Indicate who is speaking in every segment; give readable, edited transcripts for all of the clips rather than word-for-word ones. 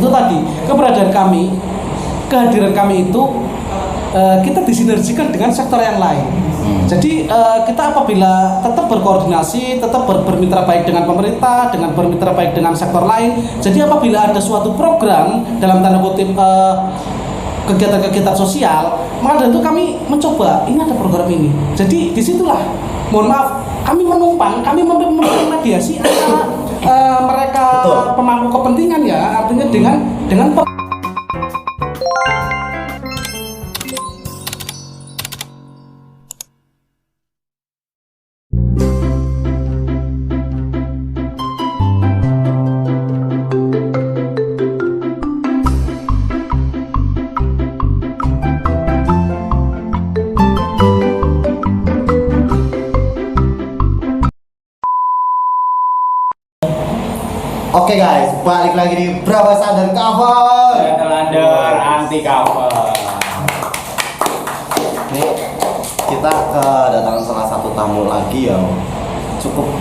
Speaker 1: itu tadi keberadaan kami, kehadiran kami itu kita disinergikan dengan sektor yang lain. Jadi kita apabila tetap berkoordinasi, tetap bermitra baik dengan pemerintah, dengan bermitra baik dengan sektor lain. Jadi apabila ada suatu program dalam tanda kutip kegiatan-kegiatan sosial, maka dari itu kami mencoba ini ada program ini. Jadi disitulah, mohon maaf, kami menumpang, kami memediasi antara mereka pemangku kepentingan ya, artinya dengan
Speaker 2: Oke guys, balik lagi di Brabas Under Cover.
Speaker 3: Under anti cover.
Speaker 2: Ini kita kedatangan salah satu tamu lagi yang cukup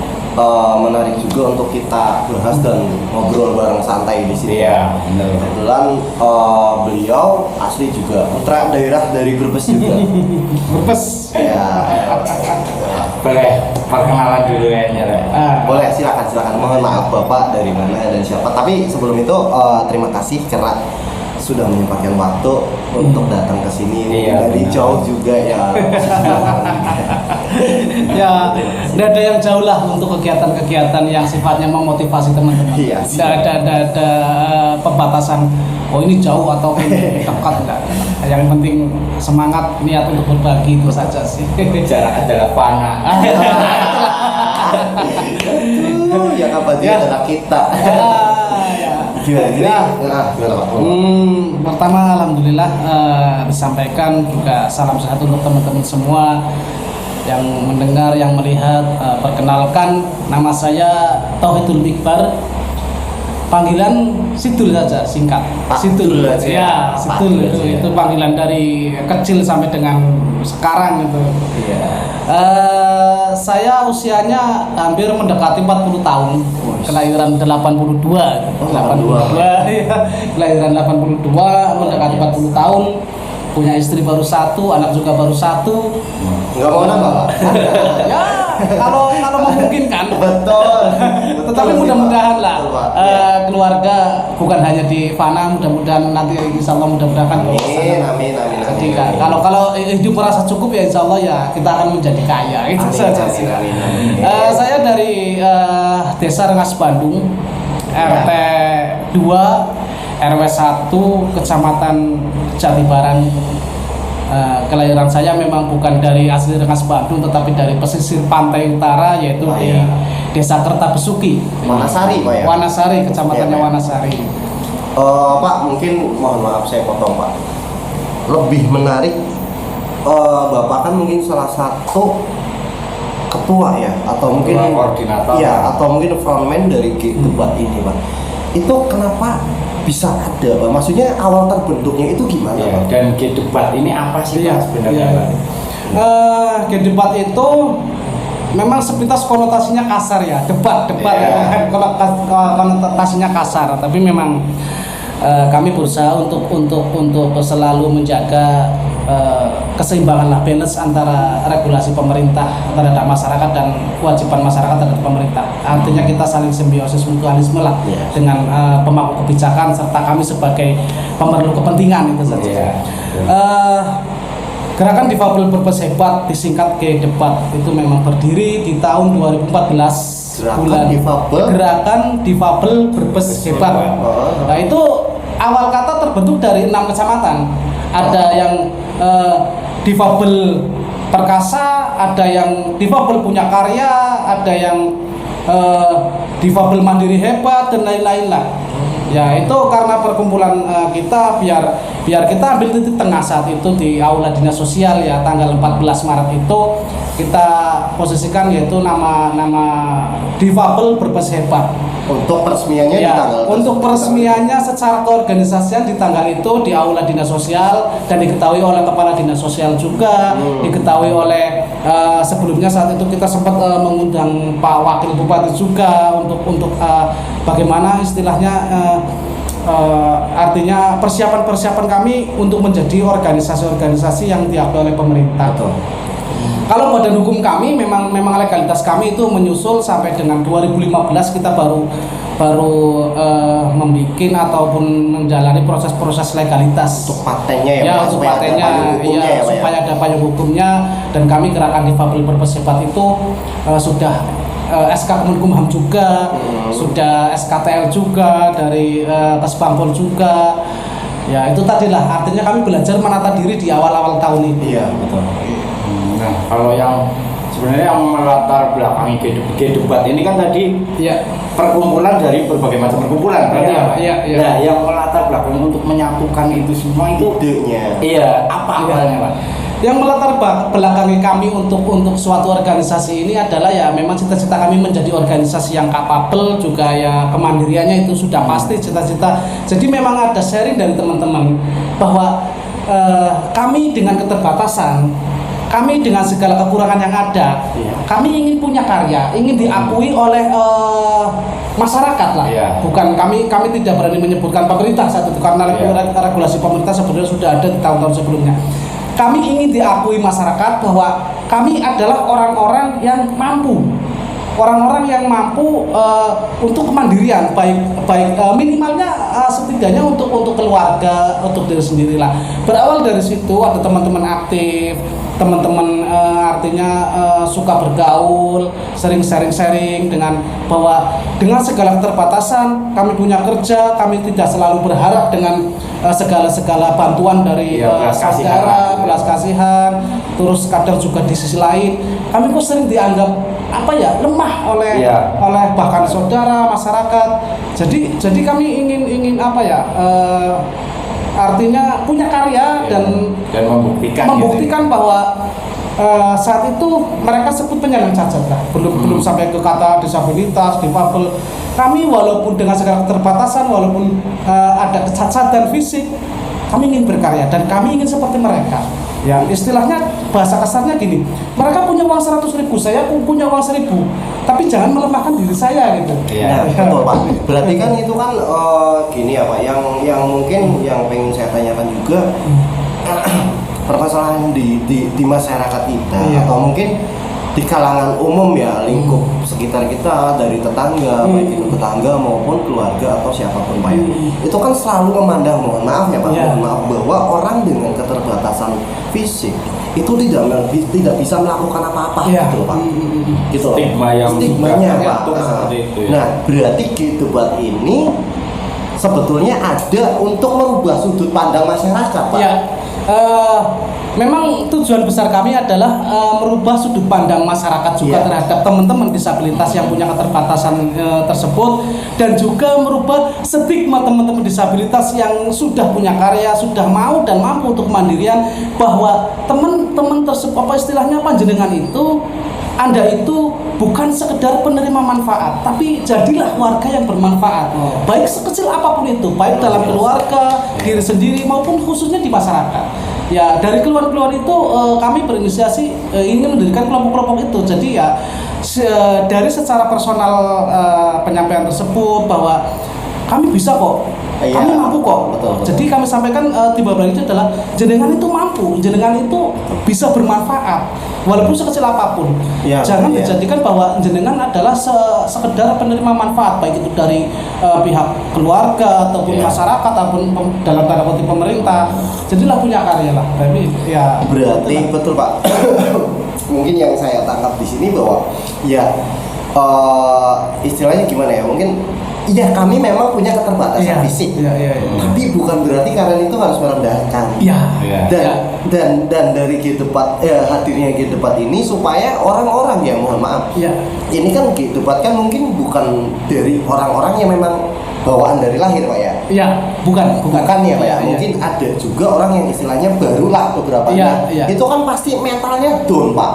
Speaker 2: menarik juga untuk kita bahas dan ngobrol bareng santai di sini.
Speaker 3: Iya, benar.
Speaker 2: Kebetulan beliau asli juga putra daerah dari Brebes juga.
Speaker 1: Brebes.
Speaker 2: Ya.
Speaker 3: Boleh perkenalan dulu ya, Nyere.
Speaker 2: Boleh, silakan. Mohon maaf Bapak dari mana dan siapa. Tapi sebelum itu terima kasih karena sudah menyempatkan waktu untuk datang ke sini dari jauh juga ya.
Speaker 1: Ya, tidak ada yang jauh lah untuk kegiatan-kegiatan yang sifatnya memotivasi teman-teman.
Speaker 2: Iya.
Speaker 1: Tidak ada pembatasan. Oh ini jauh atau ini dekat enggak. Yang penting semangat, niat untuk berbagi itu saja sih.
Speaker 3: Jarak adalah panah.
Speaker 2: Yang abadi adalah kita. Gimana Pak?
Speaker 1: Pertama alhamdulillah disampaikan juga salam sehat untuk teman-teman semua yang mendengar, yang melihat. Perkenalkan, nama saya Tauhidul Mikbar, panggilan Sidul saja, singkat. Sidul
Speaker 2: aja.
Speaker 1: Ya, Sidul itu panggilan dari kecil sampai dengan sekarang gitu.
Speaker 2: Iya.
Speaker 1: Saya usianya hampir mendekati 40 tahun. Kelahiran 82. 82. Ya. Kelahiran 82, mendekati 40 tahun. Punya istri baru satu, anak juga baru satu.
Speaker 2: Enggak mau nambah, Pak?
Speaker 1: Ya, kalau memungkinkan.
Speaker 2: Betul.
Speaker 1: Tetapi mudah-mudahan lah keluarga bukan hanya di Fana, mudah-mudahan nanti insya Allah mudah-mudahan.
Speaker 2: Amin.
Speaker 1: Jadi kalau hidup merasa cukup ya insya Allah ya kita akan menjadi kaya. Itu saja sih. Saya dari Desa Rengas Bandung, RT 2 RW 1 Kecamatan Jatibarang. Kelahiran saya memang bukan dari asli Rengas Bandung tetapi dari pesisir pantai utara, yaitu di Desa Kertabesuki,
Speaker 2: Wanasari Pak ya?
Speaker 1: Wanasari, kecamatannya Wanasari.
Speaker 2: Pak, mungkin mohon maaf saya potong Pak. Lebih menarik, Bapak kan mungkin salah satu ketua ya, atau mungkin
Speaker 3: koordinator.
Speaker 2: Iya, atau mungkin frontman dari debat ini Pak. Itu kenapa bisa ada Pak? Maksudnya awal terbentuknya itu gimana Pak?
Speaker 3: Dan debat ini apa sih Pak sebenarnya?
Speaker 1: Debat itu memang sepintas konotasinya kasar ya, debat ya. Konotasinya kasar, tapi memang kami berusaha untuk selalu menjaga keseimbangan lah, balance antara regulasi pemerintah terhadap masyarakat dan kewajiban masyarakat terhadap pemerintah. Artinya kita saling simbiosis, mutualisme lah dengan pemangku kebijakan serta kami sebagai pemerlu kepentingan, itu saja. Gerakan Difabel Brebes Hebat, disingkat G-Debat, itu memang berdiri di tahun 2014 Gerakan Difabel Brebes Hebat. Nah itu awal kata terbentuk dari 6 kecamatan. Ada yang difabel perkasa, ada yang difabel punya karya, ada yang difabel mandiri hebat dan lain-lain lah. Ya itu karena perkumpulan kita biar kita ambil titik tengah saat itu di Aula Dinas Sosial ya, tanggal 14 Maret itu kita posisikan yaitu nama Difabel Brebes Hebat.
Speaker 2: Untuk peresmiannya
Speaker 1: ya,
Speaker 2: di tanggal
Speaker 1: untuk peresmiannya secara keorganisasian di tanggal itu di Aula Dinas Sosial, dan diketahui oleh Kepala Dinas Sosial juga, diketahui oleh sebelumnya saat itu kita sempat mengundang Pak Wakil Bupati juga untuk bagaimana istilahnya Artinya persiapan-persiapan kami untuk menjadi organisasi-organisasi yang diakui oleh pemerintah.
Speaker 2: Betul.
Speaker 1: Kalau badan hukum kami memang legalitas kami itu menyusul sampai dengan 2015 kita baru membikin ataupun menjalani proses-proses legalitas.
Speaker 2: Untuk patennya ya,
Speaker 1: Ya,
Speaker 2: Pak,
Speaker 1: untuk
Speaker 2: supaya ada
Speaker 1: patennya,
Speaker 2: payung hukumnya
Speaker 1: ya,
Speaker 2: ya, Pak, ya?
Speaker 1: supaya ada payung hukumnya. Dan kami Gerakan Difabel Berpersipat itu sudah SK Kemenkumham juga, sudah SKTL juga, dari Kesbangpol juga. Ya itu tadilah, artinya kami belajar menata diri di awal-awal tahun ini.
Speaker 2: Iya, betul.
Speaker 3: Nah, kalau yang sebenarnya yang melatar belakangi G-Debat ini kan tadi
Speaker 1: Iya.
Speaker 3: perkumpulan dari berbagai macam perkumpulan berarti
Speaker 1: Iya,
Speaker 3: ya, Pak?
Speaker 1: iya, iya.
Speaker 3: Nah, yang melatar belakang untuk menyatukan itu semua itu
Speaker 2: Idenya.
Speaker 3: iya, apa awalnya, Pak?
Speaker 1: Yang melatar belakangi kami untuk suatu organisasi ini adalah ya memang cita-cita kami menjadi organisasi yang kapabel, juga ya kemandiriannya itu sudah pasti cita-cita. Jadi memang ada sharing dari teman-teman bahwa kami dengan keterbatasan, kami dengan segala kekurangan yang ada, kami ingin punya karya, ingin diakui oleh masyarakat lah. Bukan kami tidak berani menyebutkan pemerintah saat itu karena regulasi pemerintah sebenarnya sudah ada di tahun-tahun sebelumnya. Kami ingin diakui masyarakat bahwa kami adalah orang-orang yang mampu, untuk kemandirian, baik minimalnya setidaknya untuk keluarga, untuk diri sendiri lah. Berawal dari situ ada teman-teman aktif, teman-teman artinya suka bergaul, sering sharing dengan bahwa dengan segala keterbatasan kami punya kerja, kami tidak selalu berharap dengan segala bantuan dari saudara, belas kasihan. Terus kadang juga di sisi lain kami kok sering dianggap lemah oleh bahkan saudara, masyarakat. Jadi kami ingin artinya punya karya dan membuktikan bahwa saat itu mereka sebut penyandang cacat lah, belum sampai ke kata disabilitas, difabel. Kami walaupun dengan segala keterbatasan, walaupun ada kecacatan fisik, kami ingin berkarya dan kami ingin seperti mereka. Ya, istilahnya bahasa kasarnya gini, mereka punya uang 100.000, saya punya uang 1.000, tapi jangan melemahkan diri saya gitu.
Speaker 2: Nah, betul Pak. Berarti kan itu kan gini ya Pak, yang mungkin yang pengen saya tanyakan juga permasalahan di masyarakat kita, atau mungkin di kalangan umum ya, lingkup sekitar kita, dari tetangga, baik itu tetangga maupun keluarga atau siapapun Pak. Itu kan selalu memandang, mohon maaf ya Pak, mohon maaf, bahwa orang dengan keterbatasan fisik itu tidak bisa melakukan apa-apa gitu Pak. Gitu. Stigmanya Pak. Nah, berarti G-Debat ini sebetulnya ada untuk merubah sudut pandang masyarakat Pak.
Speaker 1: Ya. Memang tujuan besar kami adalah merubah sudut pandang masyarakat juga terhadap teman-teman disabilitas yang punya keterbatasan tersebut, dan juga merubah stigma teman-teman disabilitas yang sudah punya karya, sudah mau dan mampu untuk kemandirian, bahwa teman-teman tersebut istilahnya panjenengan itu, Anda itu bukan sekedar penerima manfaat, tapi jadilah warga yang bermanfaat. Baik sekecil apapun itu, baik dalam keluarga, diri sendiri maupun khususnya di masyarakat. Ya, dari keluar-keluar itu kami berinisiasi ingin mendirikan kelompok-kelompok itu. Jadi ya dari secara personal penyampaian tersebut bahwa kami bisa kok, kami mampu kok.
Speaker 2: Betul.
Speaker 1: Jadi kami sampaikan di bawah itu adalah jenengan itu mampu, jenengan itu bisa bermanfaat walaupun sekecil apapun. Jangan dijadikan bahwa jenengan adalah sekedar penerima manfaat, baik itu dari pihak keluarga ataupun masyarakat ataupun dalam tanda kutip pemerintah. Jadilah punya karya lah. Tapi ya
Speaker 2: berarti betul Pak. Mungkin yang saya tangkap di sini bahwa istilahnya gimana ya? Mungkin kami memang punya keterbatasan fisik, tapi bukan berarti kalian itu harus merendahkan. Dan dari G-Debat, hadirnya G-Debat ini supaya orang-orang yang mohon maaf, ini kan G-Debat kan mungkin bukan dari orang-orang yang memang bawaan dari lahir Pak ya?
Speaker 1: Bukan
Speaker 2: ya Pak ya? Mungkin ada juga orang yang istilahnya barulah beberapa itu kan pasti mentalnya down Pak.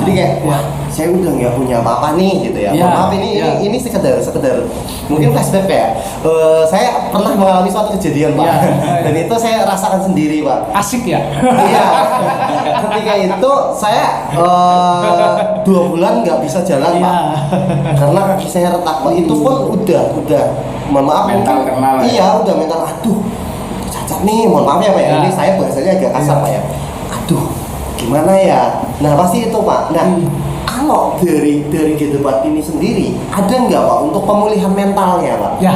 Speaker 2: Jadi kayak wah, saya udah nggak punya apa-apa nih gitu ya. Maaf ini sekedar mungkin flashback ya. Saya pernah mengalami suatu kejadian Pak. Dan itu saya rasakan sendiri Pak.
Speaker 1: Asik ya?
Speaker 2: Iya. Ketika itu saya 2 bulan nggak bisa jalan Pak. Karena kaki saya retak Pak. Itu pun udah mohon maaf
Speaker 3: Mental
Speaker 2: mungkin,
Speaker 3: kenal ya?
Speaker 2: iya udah mental, aduh cacat nih, mohon maaf ya Pak ya,
Speaker 1: Ya.
Speaker 2: ini saya bahasanya agak kasar Pak ya, aduh gimana ya, nah pasti itu Pak. Nah kalau dari G-Debat ini sendiri ada nggak Pak untuk pemulihan mentalnya Pak?
Speaker 1: Ya,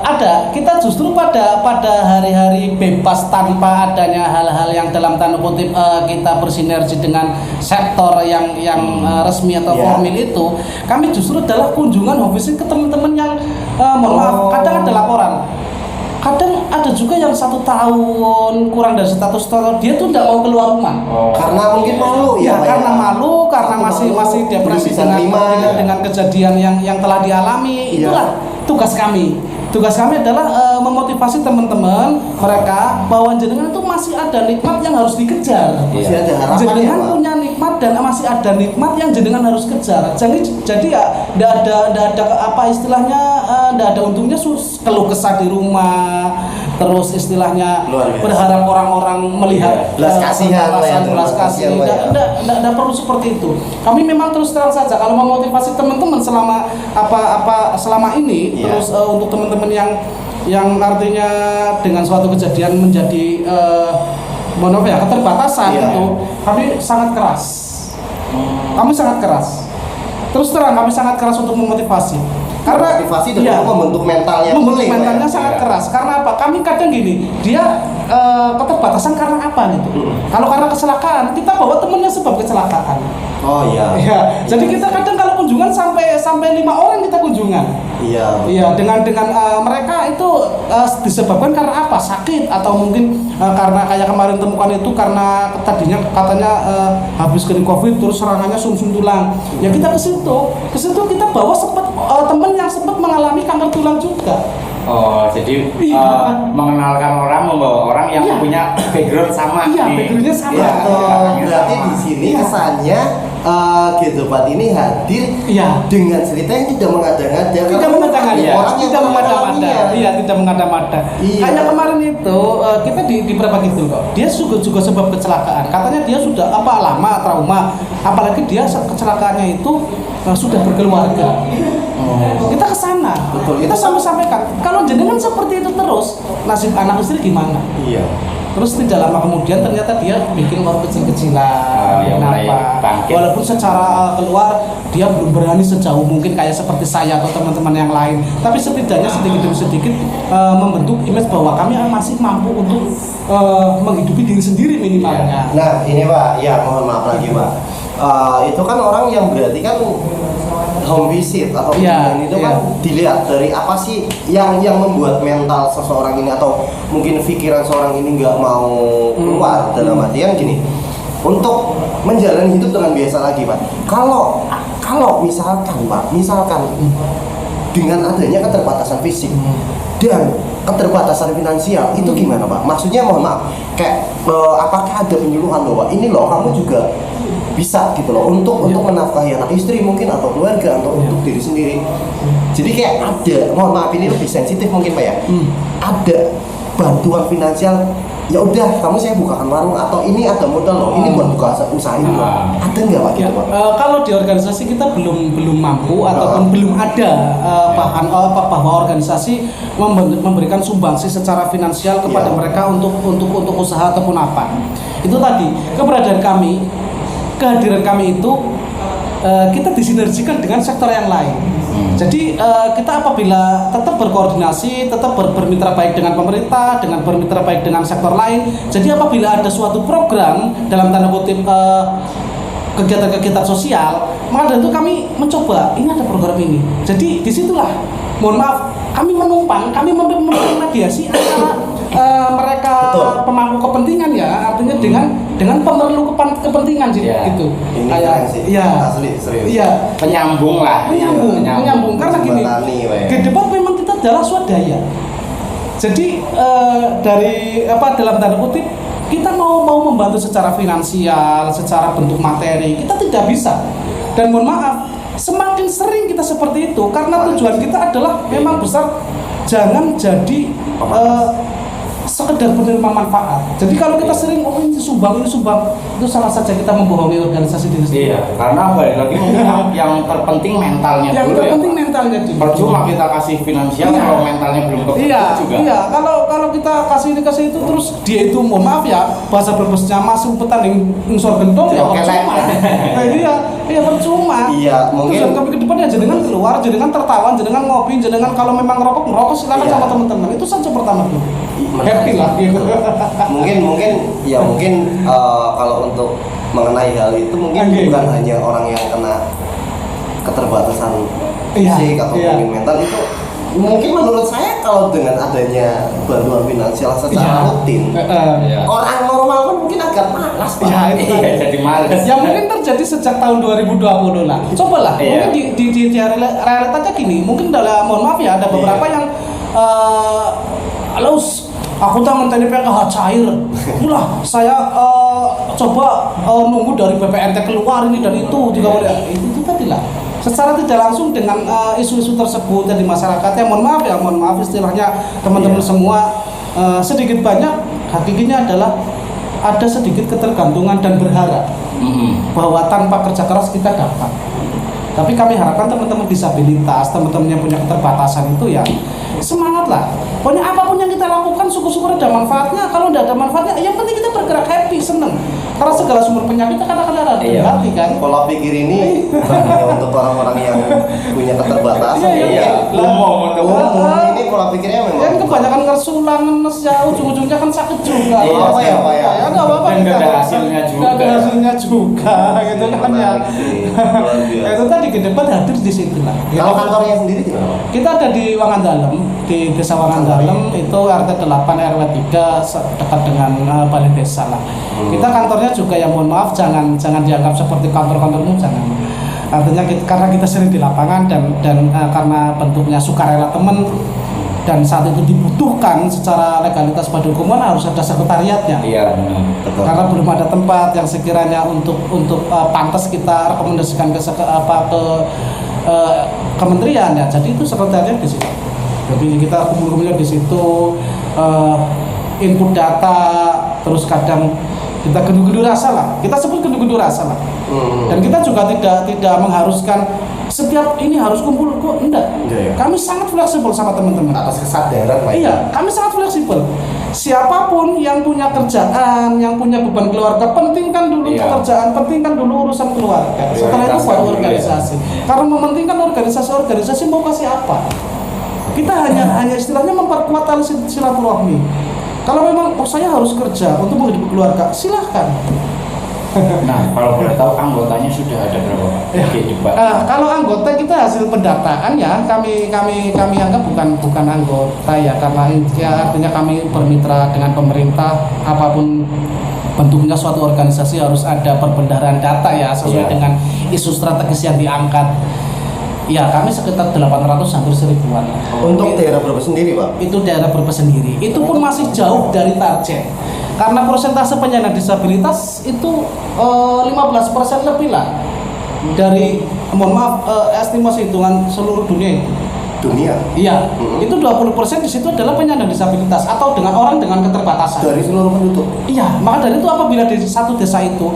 Speaker 1: ada. Kita justru pada hari-hari bebas tanpa adanya hal-hal yang dalam tanda kutip kita bersinergi dengan sektor yang resmi atau
Speaker 2: Ya.
Speaker 1: formal itu, kami justru adalah kunjungan office ke teman-teman yang mohon maaf, kadang ada laporan. Kadang ada juga yang 1 tahun kurang dari status dia tuh tidak mau keluar rumah.
Speaker 2: Karena mungkin malu
Speaker 1: Ya,
Speaker 2: ya Pak
Speaker 1: karena
Speaker 2: ya?
Speaker 1: malu, karena
Speaker 2: Satu
Speaker 1: masih
Speaker 2: malu,
Speaker 1: depresi
Speaker 2: belum bisa
Speaker 1: dengan,
Speaker 2: terima.
Speaker 1: dengan kejadian yang telah dialami.
Speaker 2: Iya.
Speaker 1: Itulah tugas kami. Tugas kami adalah memotivasi teman-teman mereka bahwa jenengan itu masih ada nikmat yang harus dikejar.
Speaker 2: Masih ada harapan ya
Speaker 1: Jenengan
Speaker 2: Pak?
Speaker 1: punya nikmat dan masih ada nikmat yang jenengan harus kejar. Jadi ya tidak ada apa istilahnya, tidak ada untungnya keluh kesah di rumah, terus istilahnya
Speaker 2: Luar biasa.
Speaker 1: berharap orang-orang melihat
Speaker 2: Belas kasihan lah ya,
Speaker 1: belas kasih. Tidak perlu seperti itu. Kami memang terus terang saja kalau memotivasi teman-teman selama selama ini.
Speaker 2: Iya.
Speaker 1: Terus untuk teman-teman yang artinya dengan suatu kejadian menjadi mohon maaf ya keterbatasan
Speaker 2: Iya.
Speaker 1: itu, kami sangat keras. Kami sangat keras. Terus terang kami sangat keras untuk memotivasi. Karena
Speaker 2: Motivasi dan
Speaker 1: iya,
Speaker 2: untuk membentuk mentalnya
Speaker 1: membentuk
Speaker 2: pulih, Pak,
Speaker 1: mentalnya
Speaker 2: ya?
Speaker 1: sangat
Speaker 3: Iya.
Speaker 1: keras. Karena apa? Kami kadang gini, dia keterbatasan karena apa gitu. Kalau karena kecelakaan, kita bawa temennya sebab kecelakaan.
Speaker 2: Oh iya.
Speaker 1: Ya, jadi kita kadang kalau kunjungan sampai 5 orang kita kunjungan.
Speaker 2: Iya.
Speaker 1: Iya, dengan mereka itu disebabkan karena apa? Sakit atau mungkin karena kayak kemarin temukan itu karena tadinya katanya habis kena Covid terus serangannya sumsum tulang. Ya kita ke situ kita bawa sempat teman yang sempat mengalami kanker tulang juga.
Speaker 3: Oh, jadi
Speaker 1: Iya.
Speaker 3: mengenalkan orang, membawa orang yang
Speaker 1: Iya.
Speaker 3: punya background sama.
Speaker 1: Iya,
Speaker 3: nih.
Speaker 1: backgroundnya sama.
Speaker 2: Ya,
Speaker 3: Iya.
Speaker 2: berarti di sini
Speaker 1: Iya.
Speaker 2: kesannya G-Debat ini hadir
Speaker 1: Iya.
Speaker 2: dengan cerita yang tidak mengada-ngada.
Speaker 1: Tidak
Speaker 2: Karena
Speaker 1: mengada-ngada,
Speaker 3: Iya.
Speaker 2: orang yang
Speaker 1: tidak mengada-ngada,
Speaker 2: mengalaminya.
Speaker 1: iya tidak mengada-ngada.
Speaker 2: Iya.
Speaker 1: Kayak kemarin itu kita di berapa gitu kok, dia juga sebab kecelakaan. Katanya dia sudah lama trauma, apalagi dia kecelakaannya itu sudah berkeluarga. Kita ke sana,
Speaker 2: Betul,
Speaker 1: kita
Speaker 2: itu
Speaker 1: sampaikan. Kalau jenengan seperti itu terus, nasib anak istri gimana?
Speaker 2: Iya.
Speaker 1: Terus tidak lama kemudian ternyata dia bikin warung kecil-kecilan,
Speaker 3: Ya, mulai bangkit.
Speaker 1: walaupun secara keluar dia belum berani sejauh mungkin kayak seperti saya atau teman-teman yang lain, tapi setidaknya sedikit demi sedikit membentuk image bahwa kami masih mampu untuk menghidupi diri sendiri minimalnya.
Speaker 2: Nah ini Pak, ya mohon maaf lagi Pak. Itu kan orang yang berarti kan home visit atau
Speaker 1: Iya,
Speaker 2: kunjungan itu
Speaker 1: iya.
Speaker 2: kan dilihat dari apa sih yang membuat mental seseorang ini atau mungkin pikiran seorang ini nggak mau keluar dalam artian gini, untuk menjalani hidup dengan biasa lagi Pak. Kalau misalkan Pak, dengan adanya keterbatasan fisik dan keterbatasan finansial itu gimana Pak? Maksudnya mohon maaf, kayak apakah ada penyuluhan bahwa ini loh kamu juga bisa gitu loh untuk menafkahi anak istri mungkin atau keluarga atau untuk diri sendiri. Jadi kayak ada, mohon maaf ini lebih sensitif mungkin Pak ya. Ada bantuan finansial, ya udah kamu saya bukakan warung atau ini ada modal loh, ini buat buka usaha ini loh. Ada nggak Pak
Speaker 1: Ya,
Speaker 2: gitu Pak?
Speaker 1: kalau di organisasi kita belum mampu ataupun belum ada bahwa organisasi memberikan sumbangsi secara finansial kepada
Speaker 2: Ya.
Speaker 1: mereka untuk usaha ataupun apa. Itu tadi keberadaan kami, kehadiran kami itu kita disinergikan dengan sektor yang lain. Jadi kita apabila tetap berkoordinasi, tetap bermitra baik dengan pemerintah, dengan bermitra baik dengan sektor lain. Jadi apabila ada suatu program dalam tanda kutip kegiatan-kegiatan sosial, maka dari itu kami mencoba ini ada program ini. Jadi disitulah, mohon maaf, kami menumpang, kami memediasi antara mereka
Speaker 2: Betul.
Speaker 1: pemangku kepentingan ya, artinya dengan pemerlu kepentingan
Speaker 3: Iya.
Speaker 1: gitu.
Speaker 2: Ini keren sih,
Speaker 1: iya,
Speaker 2: asli serius.
Speaker 1: iya,
Speaker 3: Penyambung lah.
Speaker 1: menyambung karena gini,
Speaker 2: Jembatani, Pak ya.
Speaker 1: G-Debat memang kita adalah swadaya. Jadi dari dalam tanda kutip kita mau membantu secara finansial, secara bentuk materi, kita tidak bisa. Dan mohon maaf, semakin sering kita seperti itu karena tujuan kita adalah memang besar, jangan jadi sekedar penerima manfaat. Jadi kalau kita sering ini sumbang, itu salah saja kita membohongi organisasi diri sendiri.
Speaker 3: Iya, karena balik lagi mungkin yang terpenting mentalnya
Speaker 1: Yang
Speaker 3: dulu
Speaker 1: terpenting
Speaker 3: ya.
Speaker 1: mentalnya dulu.
Speaker 3: Percuma kita kasih finansial
Speaker 1: Iya.
Speaker 3: kalau mentalnya belum kebentuk
Speaker 1: Iya,
Speaker 3: juga.
Speaker 1: iya. Kalau kita kasih itu terus dia itu mohon maaf ya bahasa berbesnya masuk umpetan yang insor gentong ya
Speaker 2: Oke,
Speaker 1: percuma. Nah, iya percuma.
Speaker 2: Iya, mungkin-
Speaker 1: Terus kami ke depan ya jenengan keluar, jenengan tertawa, jenengan ngopi, jenengan kalau memang ngerokok silakan
Speaker 2: Iya.
Speaker 1: sama teman-teman. Itu saja pertama dulu.
Speaker 2: Menarik.
Speaker 1: Happy lah gitu.
Speaker 2: mungkin kalau untuk mengenai hal itu mungkin
Speaker 1: Oke.
Speaker 2: bukan hanya orang yang kena keterbatasan
Speaker 1: Iya,
Speaker 2: fisik atau
Speaker 1: iya.
Speaker 2: mungkin mental itu mungkin menurut saya kalau dengan adanya bantuan finansial secara rutin
Speaker 3: Iya.
Speaker 2: orang normal pun mungkin agak malas Pak.
Speaker 1: Iya, itu
Speaker 3: Iya, jadi males.
Speaker 1: yang mungkin terjadi sejak tahun 2020 lah. Cobalah,
Speaker 3: Iya.
Speaker 1: mungkin di realitanya gini, mungkin mohon maaf ya ada beberapa yang Laus, aku tak menteni PKH cair. Itulah saya coba nunggu dari BPNT keluar ini dan itu juga itu tadi lah. Secara tidak langsung dengan isu-isu tersebut dari masyarakat ya mohon maaf istilahnya teman-teman semua sedikit banyak hakikinya adalah ada sedikit ketergantungan dan berharap bahwa tanpa kerja keras kita dapat. Tapi kami harapkan teman-teman disabilitas, teman-teman yang punya keterbatasan itu ya semangatlah. Pokoknya apapun yang kita lakukan syukur-syukur ada manfaatnya. Kalau tidak ada manfaatnya, yang penting kita bergerak happy, seneng. Karena segala sumber penyakit kadang-kadang ada di hati kan.
Speaker 2: Pola pikir ini bukan hanya untuk orang-orang yang punya keterbatasan.
Speaker 1: Iya.
Speaker 3: Umum untuk
Speaker 2: Umum ini pola pikirnya memang.
Speaker 1: Yang kebanyakan kersulang, nes ya ujung-ujungnya kan sakit juga.
Speaker 3: Iya,
Speaker 2: apa ya, Pak ya?
Speaker 1: Ya nggak apa-apa.
Speaker 3: Dan nggak ada hasilnya juga.
Speaker 1: Nggak ada hasilnya juga, gitu kan ya.
Speaker 2: Luar biasa.
Speaker 1: Itu tadi ke depan hadir di situ lah.
Speaker 2: Kalau kantornya sendiri gimana Pak?
Speaker 1: Kita ada di Wangandalem, di Desa Wangandalem itu RT 8 RW 3 dekat dengan balai desa lah. Kita kantornya juga yang mohon maaf jangan dianggap seperti kantor-kantor umum, jangan. Artinya karena kita sering di lapangan dan karena bentuknya sukarela teman dan saat itu dibutuhkan secara legalitas pada hukuman harus ada sekretariatnya.
Speaker 3: Iya, benar.
Speaker 2: Betul.
Speaker 1: Karena belum ada tempat yang sekiranya untuk pantas kita rekomendasikan ke kementerian ya. Jadi itu sekretariat di situ. Jadi kita kumpul-kumpulnya di situ input data, terus kadang kita gendu-gendu rasa lah. Kita sebut gendu-gendu rasa lah. Dan kita juga tidak mengharuskan setiap ini harus kumpul kok enggak.
Speaker 2: Enggak ya?
Speaker 1: Kami sangat fleksibel sama teman-teman.
Speaker 2: Atas kesadaran Pak.
Speaker 1: Iya, kami sangat fleksibel. Siapapun yang punya kerjaan, yang punya beban keluarga, pentingkan dulu
Speaker 3: Iya.
Speaker 1: pekerjaan, pentingkan dulu urusan keluarga. Setelah itu
Speaker 3: Prioritaskan
Speaker 1: baru
Speaker 3: dulu ya.
Speaker 1: organisasi. Karena mementingkan organisasi mau kasih apa? Kita hanya istilahnya memperkuat tali silaturahmi. Kalau memang saya harus kerja untuk menghidupi keluarga, silahkan.
Speaker 3: Nah, kalau boleh tahu anggotanya sudah ada berapa Pak? Di debat.
Speaker 1: Kalau anggota kita hasil pendataan ya kami anggap bukan anggota ya karena ya, artinya kami bermitra dengan pemerintah apapun bentuknya suatu organisasi harus ada perbendaharaan data ya sesuai
Speaker 3: Iya.
Speaker 1: dengan isu strategis yang diangkat. Ya kami sekitar 800 hampir 1000-an.
Speaker 2: Untuk daerah berapa sendiri Pak?
Speaker 1: Itu daerah Brebes sendiri. Itu pun masih jauh dari target. Karena persentase penyandang disabilitas itu 15% lebih lah dari mohon maaf estimasi hitungan seluruh dunia itu.
Speaker 2: Dunia.
Speaker 1: Iya, itu 20% di situ adalah penyandang disabilitas atau dengan orang dengan keterbatasan.
Speaker 2: Dari seluruh penduduk.
Speaker 1: Iya, maka dari itu apabila di satu desa itu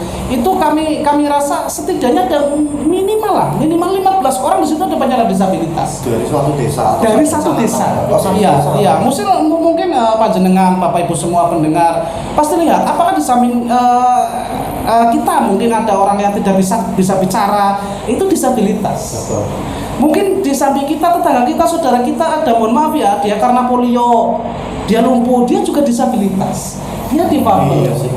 Speaker 1: kami rasa setidaknya ada minimal 15 orang di situ ada penyandang disabilitas.
Speaker 2: Dari suatu desa atau
Speaker 1: Dari satu desa. Iya, mungkin panjenengan, Bapak Ibu semua pendengar pasti lihat apakah di samping kita mungkin ada orang yang tidak bisa bicara, itu disabilitas.
Speaker 2: Betul.
Speaker 1: Mungkin di samping kita, tetangga kita, saudara kita ada mohon maaf ya, dia karena polio, dia lumpuh, dia juga disabilitas. Dia difabel.
Speaker 2: Iya sih.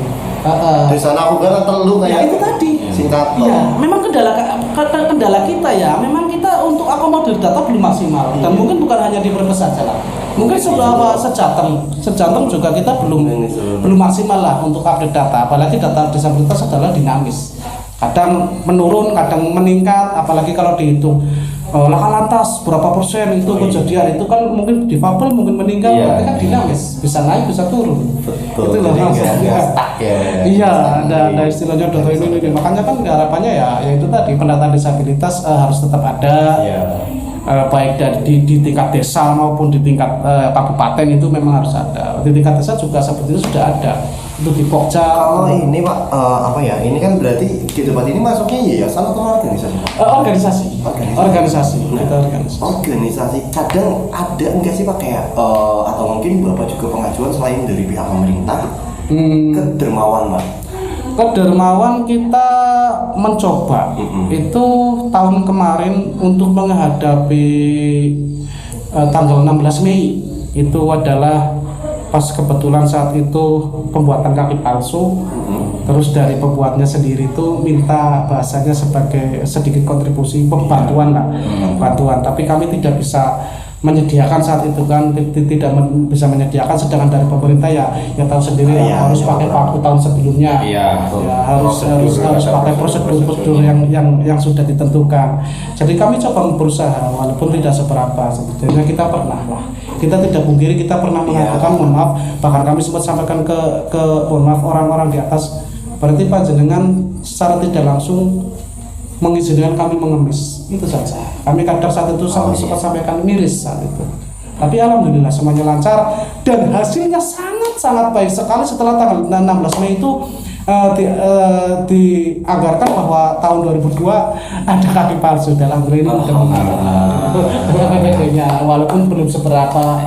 Speaker 2: Di sana aku kan telu
Speaker 1: Ya
Speaker 2: kayak
Speaker 1: itu tadi.
Speaker 2: singkat.
Speaker 1: Iya, memang kendala kita ya, memang kita untuk akomodir data belum maksimal dan mungkin bukan hanya di Brebes saja lah. Mungkin sejateng juga kita belum maksimal lah untuk update data, apalagi data disabilitas adalah dinamis. Kadang menurun, kadang meningkat, apalagi kalau dihitung laka lantas berapa persen itu kejadian itu kan mungkin difabel mungkin meninggal
Speaker 3: Iya.
Speaker 1: berarti kan dinamis, bisa naik bisa turun.
Speaker 2: Betul.
Speaker 1: Itu loh
Speaker 2: Jadi
Speaker 1: maksudnya.
Speaker 2: nggak stuck ya.
Speaker 1: Iya, ada istilahnya data ini. Makanya kan harapannya ya itu tadi pendataan disabilitas harus tetap ada.
Speaker 3: Iya.
Speaker 1: baik di tingkat desa maupun di tingkat kabupaten itu memang harus ada. Di tingkat desa juga sebetulnya sudah ada itu di Pokja.
Speaker 2: Kalau ini Pak, ini kan berarti G-Debat ini masuknya yayasan atau organisasi Pak?
Speaker 1: Organisasi.
Speaker 2: Nah,
Speaker 1: Kita organisasi.
Speaker 2: organisasi kadang ada enggak sih Pak kayak atau mungkin Bapak juga pengajuan selain dari pihak pemerintah ke dermawan Pak?
Speaker 1: Ke dermawan kita mencoba itu tahun kemarin untuk menghadapi tanggal 16 Mei itu adalah pas kebetulan saat itu pembuatan kaki palsu. Terus dari pembuatnya sendiri itu minta bahasanya sebagai sedikit kontribusi bantuan lah, bantuan. Tapi kami tidak bisa menyediakan saat itu kan, tidak bisa menyediakan, sedangkan dari pemerintah ya tahu sendiri harus pakai paku tahun sebelumnya, harus pakai prosedur yang sudah ditentukan. Jadi kami coba berusaha walaupun tidak seberapa. Sebetulnya kita pernah lah, kita tidak pungkiri kita pernah mengatakan mohon maaf, bahkan kami sempat sampaikan ke mohon maaf orang-orang di atas, berarti panjenengan secara tidak langsung mengizinkan kami mengemis, itu saja. Kami kadang saat itu sempat sampaikan miris saat itu. Tapi alhamdulillah semuanya lancar dan hasilnya sangat baik sekali. Setelah tanggal 16 Mei itu dianggarkan bahwa tahun 2002 ada kaki palsu dalam ini ya, walaupun belum seberapa,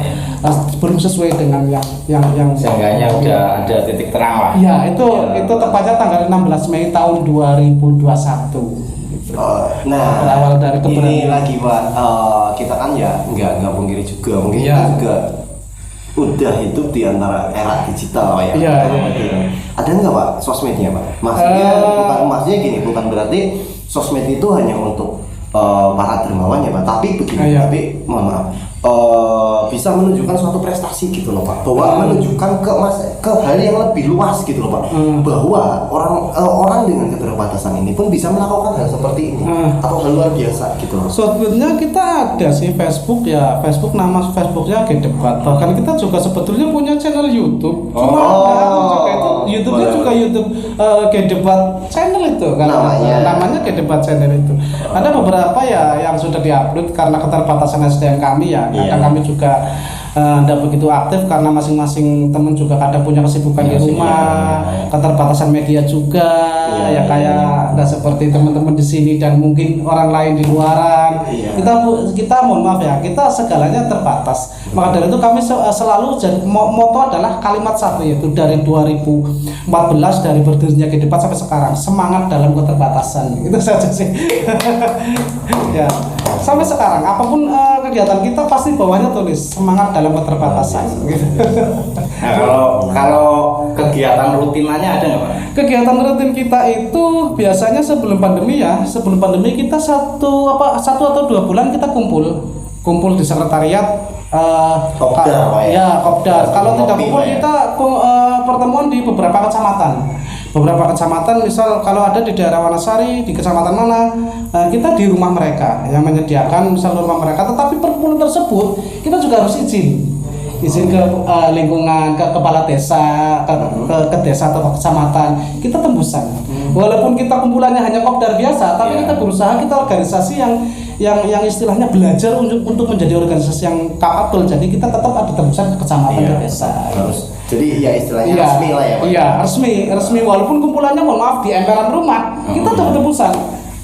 Speaker 1: belum sesuai dengan yang
Speaker 3: seenggaknya udah ada titik terang lah.
Speaker 1: Ya, itu tepatnya tanggal 16 Mei tahun 2021.
Speaker 2: Nah,
Speaker 1: berawal dari
Speaker 2: ini lagi Pak, kita kan ya nggak pungkiri juga, mungkin kita juga udah hidup di antara era digital Pak ya. Ada nggak Pak sosmednya Pak? Maksudnya gini, bukan berarti sosmed itu hanya untuk para dermawan ya Pak, tapi begini, tapi mohon maaf, bisa menunjukkan suatu prestasi gitu loh Pak, bahwa menunjukkan ke hal yang lebih luas gitu loh Pak, bahwa orang dengan keterbatasan ini pun bisa melakukan hal seperti ini atau hal luar biasa gitu loh.
Speaker 1: Sebetulnya kita ada sih Facebook ya, nama Facebooknya G-Debat, bahkan kita juga sebetulnya punya channel YouTube, cuma YouTube-nya juga YouTube G-Debat channel itu kan, namanya G-Debat channel itu. Ada beberapa ya yang sudah diupload karena keterbatasan SDM kami ya. Kadang kami juga tidak begitu aktif karena masing-masing teman juga kadang punya kesibukan di rumah, keterbatasan media juga, kayak nggak seperti teman-teman di sini dan mungkin orang lain di luaran. Kita mohon maaf ya, kita segalanya terbatas. Maka dari itu kami selalu moto adalah kalimat satu, yaitu dari 2014 dari berdirinya G-Debat sampai sekarang, semangat dalam keterbatasan. Itu saja sih. Ya, sampai sekarang apapun kegiatan kita pasti bawahnya tulis semangat dalam keterbatasan.
Speaker 3: Nah, kalau kegiatan rutinannya ada nggak Pak?
Speaker 1: Kegiatan rutin kita itu biasanya sebelum pandemi kita satu atau 2 bulan kita kumpul di sekretariat. Kopdar. Kalau tidak kumpul kita pertemuan di beberapa kecamatan. Misal kalau ada di daerah Wanasari, di kecamatan mana, kita di rumah mereka yang menyediakan misal rumah mereka. Tetapi pertemuan tersebut kita juga harus izin ke lingkungan, ke kepala desa, ke desa atau ke kecamatan. Kita tembusan. Walaupun kita kumpulannya hanya kopdar biasa, tapi kita berusaha, kita organisasi yang istilahnya belajar untuk menjadi organisasi yang kapabel. Jadi kita tetap ada tembusan ke kecamatan, ke desa.
Speaker 2: Jadi ya istilahnya resmi lah ya Pak.
Speaker 1: Iya, resmi walaupun kumpulannya mohon maaf di emperan rumah, kita tetap tembusan.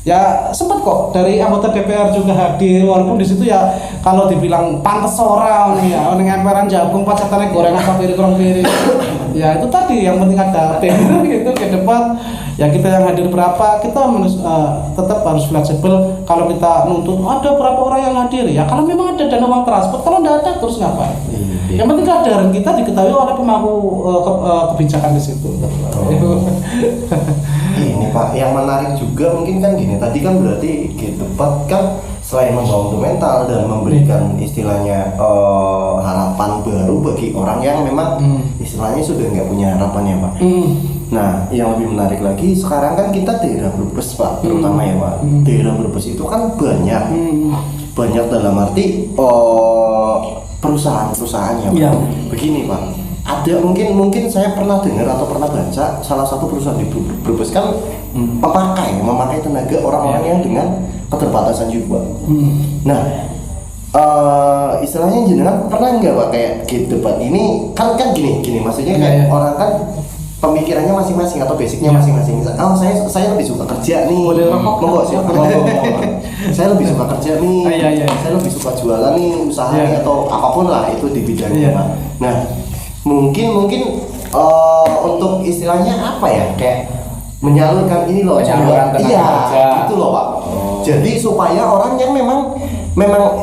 Speaker 1: Ya sempat kok dari anggota DPR juga hadir, walaupun di situ ya kalau dibilang pantes orang ya, orang emperan jagung pacatane gorengan sampai piring. Ya itu tadi yang penting ada banner gitu G-Debat. Ya kita yang hadir berapa, kita tetap harus fleksibel. Kalau kita nuntut ada berapa orang yang hadir, ya kalau memang ada dana uang transport, kalau tidak ada terus ngapain? Yang penting kehadiran kita diketahui oleh pemangku kebijakan di situ.
Speaker 2: Ini Pak, yang menarik juga mungkin kan gini, tadi kan berarti G-Debat kan selain membangun mental dan memberikan istilahnya harapan baru bagi orang yang memang istilahnya sudah nggak punya harapan ya Pak. Nah, yang lebih menarik lagi sekarang kan kita daerah Brebes Pak, terutama ya Pak. Daerah Brebes itu kan banyak dalam arti perusahaan-perusahaannya Pak. Begini Pak, ada mungkin saya pernah dengar atau pernah baca salah satu perusahaan di Brebes kan memakai tenaga orang-orang yang dengan keterbatasan juga. Nah, istilahnya jenengan pernah nggak Pak kayak debat ini kan gini maksudnya kayak orang kan pemikirannya masing-masing atau basicnya masing-masing. Oh saya lebih suka kerja nih.
Speaker 1: Boleh rokok?
Speaker 2: Monggo siapa? Saya lebih suka kerja nih. Saya lebih suka jualan nih, usaha nih, atau apapun lah itu di bidangnya Pak. Nah mungkin untuk istilahnya apa ya kayak menyalurkan ini loh. Itu loh Pak. Jadi supaya orang yang memang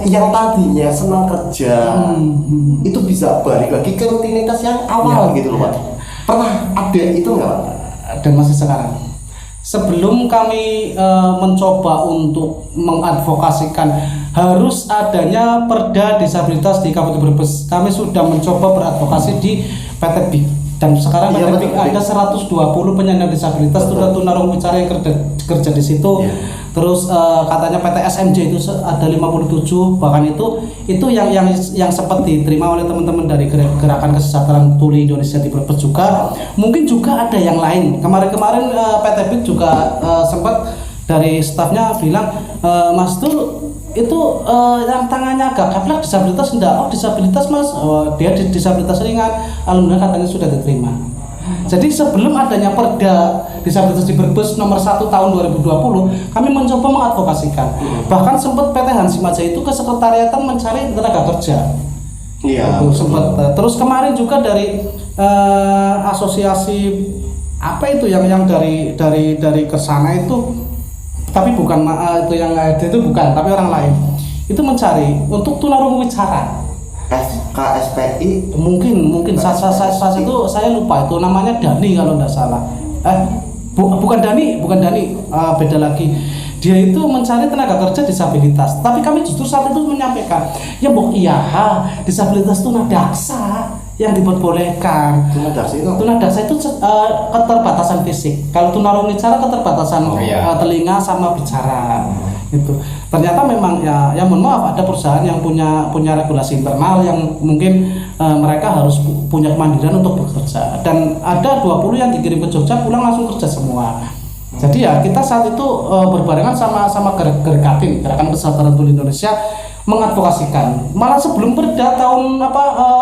Speaker 2: yang tadinya senang kerja itu bisa balik lagi ke rutinitas yang awal gitu loh Pak. Pernah ada itu nggak Pak?
Speaker 1: Dan masih sekarang. Sebelum kami mencoba untuk mengadvokasikan harus adanya perda disabilitas di Kabupaten Brebes, kami sudah mencoba beradvokasi di PT BIK. Dan sekarang PT BIK ada 120 penyandang disabilitas sudah tunarungu bicara yang kerja di situ. Terus katanya PT SMJ itu ada 57, bahkan itu yang sempat diterima oleh teman-teman dari Gerakan Kesejahteraan Tuli Indonesia di Brebes juga. Mungkin juga ada yang lain. Kemarin PT BIK juga sempat dari stafnya bilang, Mas Tul itu yang tangannya agak kaplak disabilitas enggak? Oh disabilitas Mas, dia disabilitas ringan, alhamdulillah katanya sudah diterima. Jadi sebelum adanya perda disabilitas di Brebes nomor 1 tahun 2020, kami mencoba mengadvokasikan. Bahkan sempat PT Hansimaja itu ke sekretariatan mencari tenaga kerja.
Speaker 2: Iya.
Speaker 1: Sempat. Terus kemarin juga dari asosiasi apa itu yang dari kesana itu, tapi bukan itu yang itu bukan, tapi orang lain. Itu mencari untuk tunarungu wicara.
Speaker 2: KSPI
Speaker 1: mungkin saat itu saya lupa itu namanya Dani kalau tidak salah. Bukan Dani, beda lagi. Dia itu mencari tenaga kerja disabilitas. Tapi kami justru saat itu menyampaikan, ya disabilitas tunadaksa yang diperbolehkan. Tunadaksa itu keterbatasan fisik. Kalau tunarungu bicara keterbatasan telinga sama bicara. Itu ternyata memang ya mohon maaf ada perusahaan yang punya regulasi internal yang mungkin mereka harus punya kemandirian untuk bekerja, dan ada 20 yang dikirim ke Jogja pulang langsung kerja semua. Jadi ya kita saat itu berbarengan sama Gerakan Kesejahteraan Tuli Indonesia mengadvokasikan. Malah sebelum perda tahun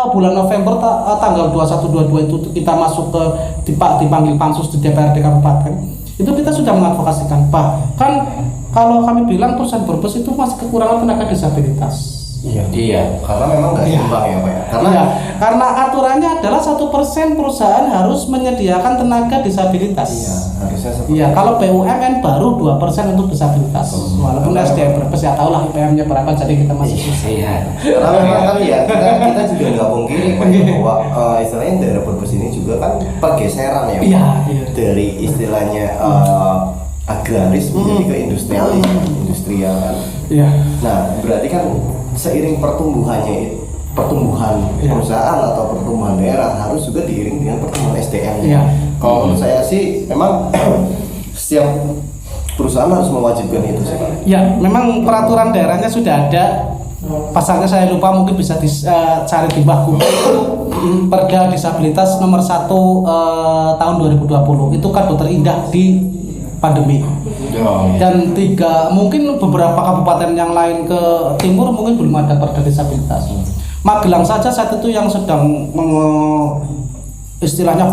Speaker 1: bulan November tanggal 21-22 itu kita masuk ke dipanggil pansus di DPRD Kabupaten, itu kita sudah mengadvokasikan. Bahkan kalau kami bilang perusahaan Brebes itu masih kekurangan tenaga disabilitas.
Speaker 2: Iya. Karena memang nggak seimbang ya Pak ya.
Speaker 1: Karena aturannya adalah 1% perusahaan harus menyediakan tenaga disabilitas.
Speaker 2: Iya, harusnya seperti.
Speaker 1: Iya, kalau BUMN baru 2% untuk disabilitas. Walaupun SDM Brebes ya tahu lah IPM-nya berapa, jadi kita masih susah.
Speaker 3: Iya.
Speaker 2: Karena memang kan ya kita juga nggak pungkiri Pak bahwa istilahnya daerah Brebes ini juga kan pergeseran ya Pak.
Speaker 1: Iya.
Speaker 2: Dari istilahnya agraris menjadi ke industrial kan.
Speaker 1: Iya.
Speaker 2: Nah, berarti kan seiring pertumbuhan perusahaan atau pertumbuhan daerah harus juga diiring dengan pertumbuhan SDM.
Speaker 1: Iya.
Speaker 2: Kalau menurut saya sih memang setiap perusahaan harus mewajibkan itu sih Pak.
Speaker 1: Ya, memang peraturan daerahnya sudah ada. Pasalnya saya lupa, mungkin bisa dicari di Mbah Google. Perda disabilitas nomor 1 tahun 2020 itu kado terindah di pandemi. Dan mungkin beberapa kabupaten yang lain ke timur mungkin belum ada perda disabilitas. Magelang saja saat itu yang sedang istilahnya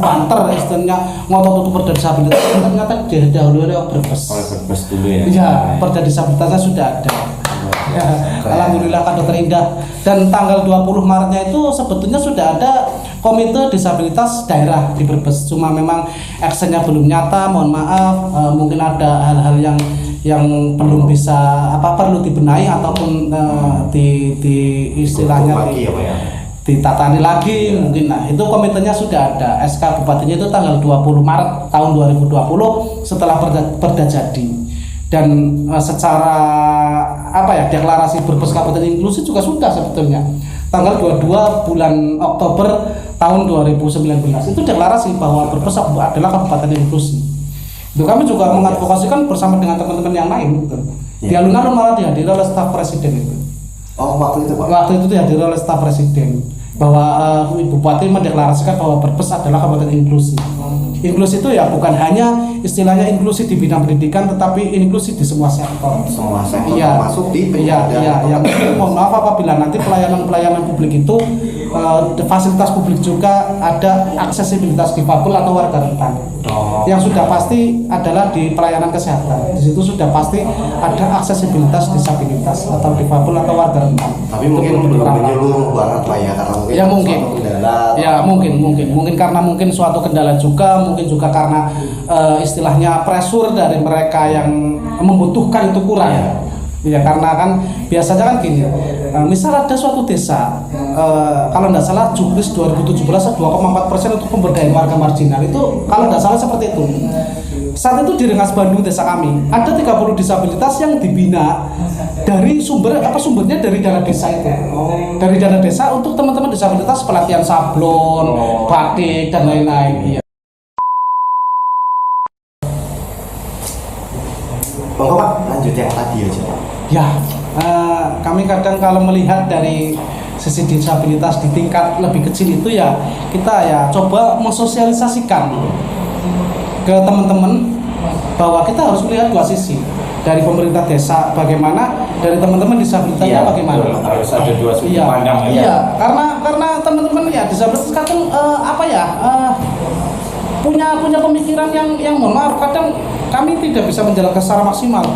Speaker 1: ngotot untuk perda disabilitas, ternyata didahului oleh Brebes.
Speaker 3: Brebes dulu ya.
Speaker 1: Iya, perda disabilitasnya sudah ada. Ya, alhamdulillah kado terindah. Dan tanggal 20 Maretnya itu sebetulnya sudah ada komite disabilitas daerah di Brebes. Cuma memang actionnya belum nyata, mohon maaf. Mungkin ada hal-hal yang belum perlu dibenahi ataupun istilahnya ditatani lagi mungkin. Nah, itu komitenya sudah ada. SK Bupatinya itu tanggal 20 Maret tahun 2020 setelah perda jadi. Dan secara deklarasi Brebes Kabupaten Inklusi juga sudah sebetulnya tanggal 22 bulan Oktober tahun 2019 itu deklarasi bahwa Brebes adalah Kabupaten Inklusi. Itu kami juga mengadvokasikan bersama dengan teman-teman yang lain gitu. Di alun-alun malah dihadiri oleh staf presiden itu.
Speaker 2: Oh, waktu itu Pak.
Speaker 1: Waktu itu dihadiri oleh staf presiden bahwa Bupati mendeklarasikan bahwa Brebes adalah Kabupaten Inklusi. Inklusi itu ya bukan hanya istilahnya inklusi di bidang pendidikan, tetapi inklusi di semua sektor.
Speaker 2: Semua sektor
Speaker 1: Iya,
Speaker 2: termasuk di
Speaker 1: iya,
Speaker 2: pendidikan.
Speaker 1: iya. Yang mohon maaf apabila nanti pelayanan publik itu fasilitas publik juga ada aksesibilitas difabel atau warga rentan. Yang sudah pasti adalah di pelayanan kesehatan. Di situ sudah pasti ada aksesibilitas disabilitas atau difabel atau warga rentan.
Speaker 2: Tapi mungkin belum menyeluruh banget Pak ya, karena mungkin
Speaker 1: Ya mungkin.
Speaker 2: suatu kendala.
Speaker 1: Ya mungkin karena mungkin suatu kendala juga, mungkin juga karena istilahnya pressure dari mereka yang membutuhkan itu kurang. Ya karena kan biasanya kan gini, misal ada suatu desa, kalau tidak salah Juknis 2017 2,4% untuk pemberdayaan warga marginal itu kalau tidak salah seperti itu. Saat itu di Rengas Bandung desa kami ada 30 disabilitas yang dibina dari sumbernya dari dana desa itu. Dari dana desa untuk teman-teman disabilitas pelatihan sablon, batik dan lain-lain. Iya.
Speaker 2: Monggo Pak, lanjut yang tadi aja.
Speaker 1: Ya, kami kadang kalau melihat dari sisi disabilitas di tingkat lebih kecil itu ya kita ya coba mensosialisasikan ke teman-teman bahwa kita harus melihat dua sisi, dari pemerintah desa bagaimana, dari teman-teman disabilitasnya bagaimana.
Speaker 3: Harus ada dua sudut
Speaker 1: Iya,
Speaker 3: pandang.
Speaker 1: iya, karena teman-teman ya disabilitas kadang punya pemikiran yang mohon maaf kadang kami tidak bisa menjalankan secara maksimal.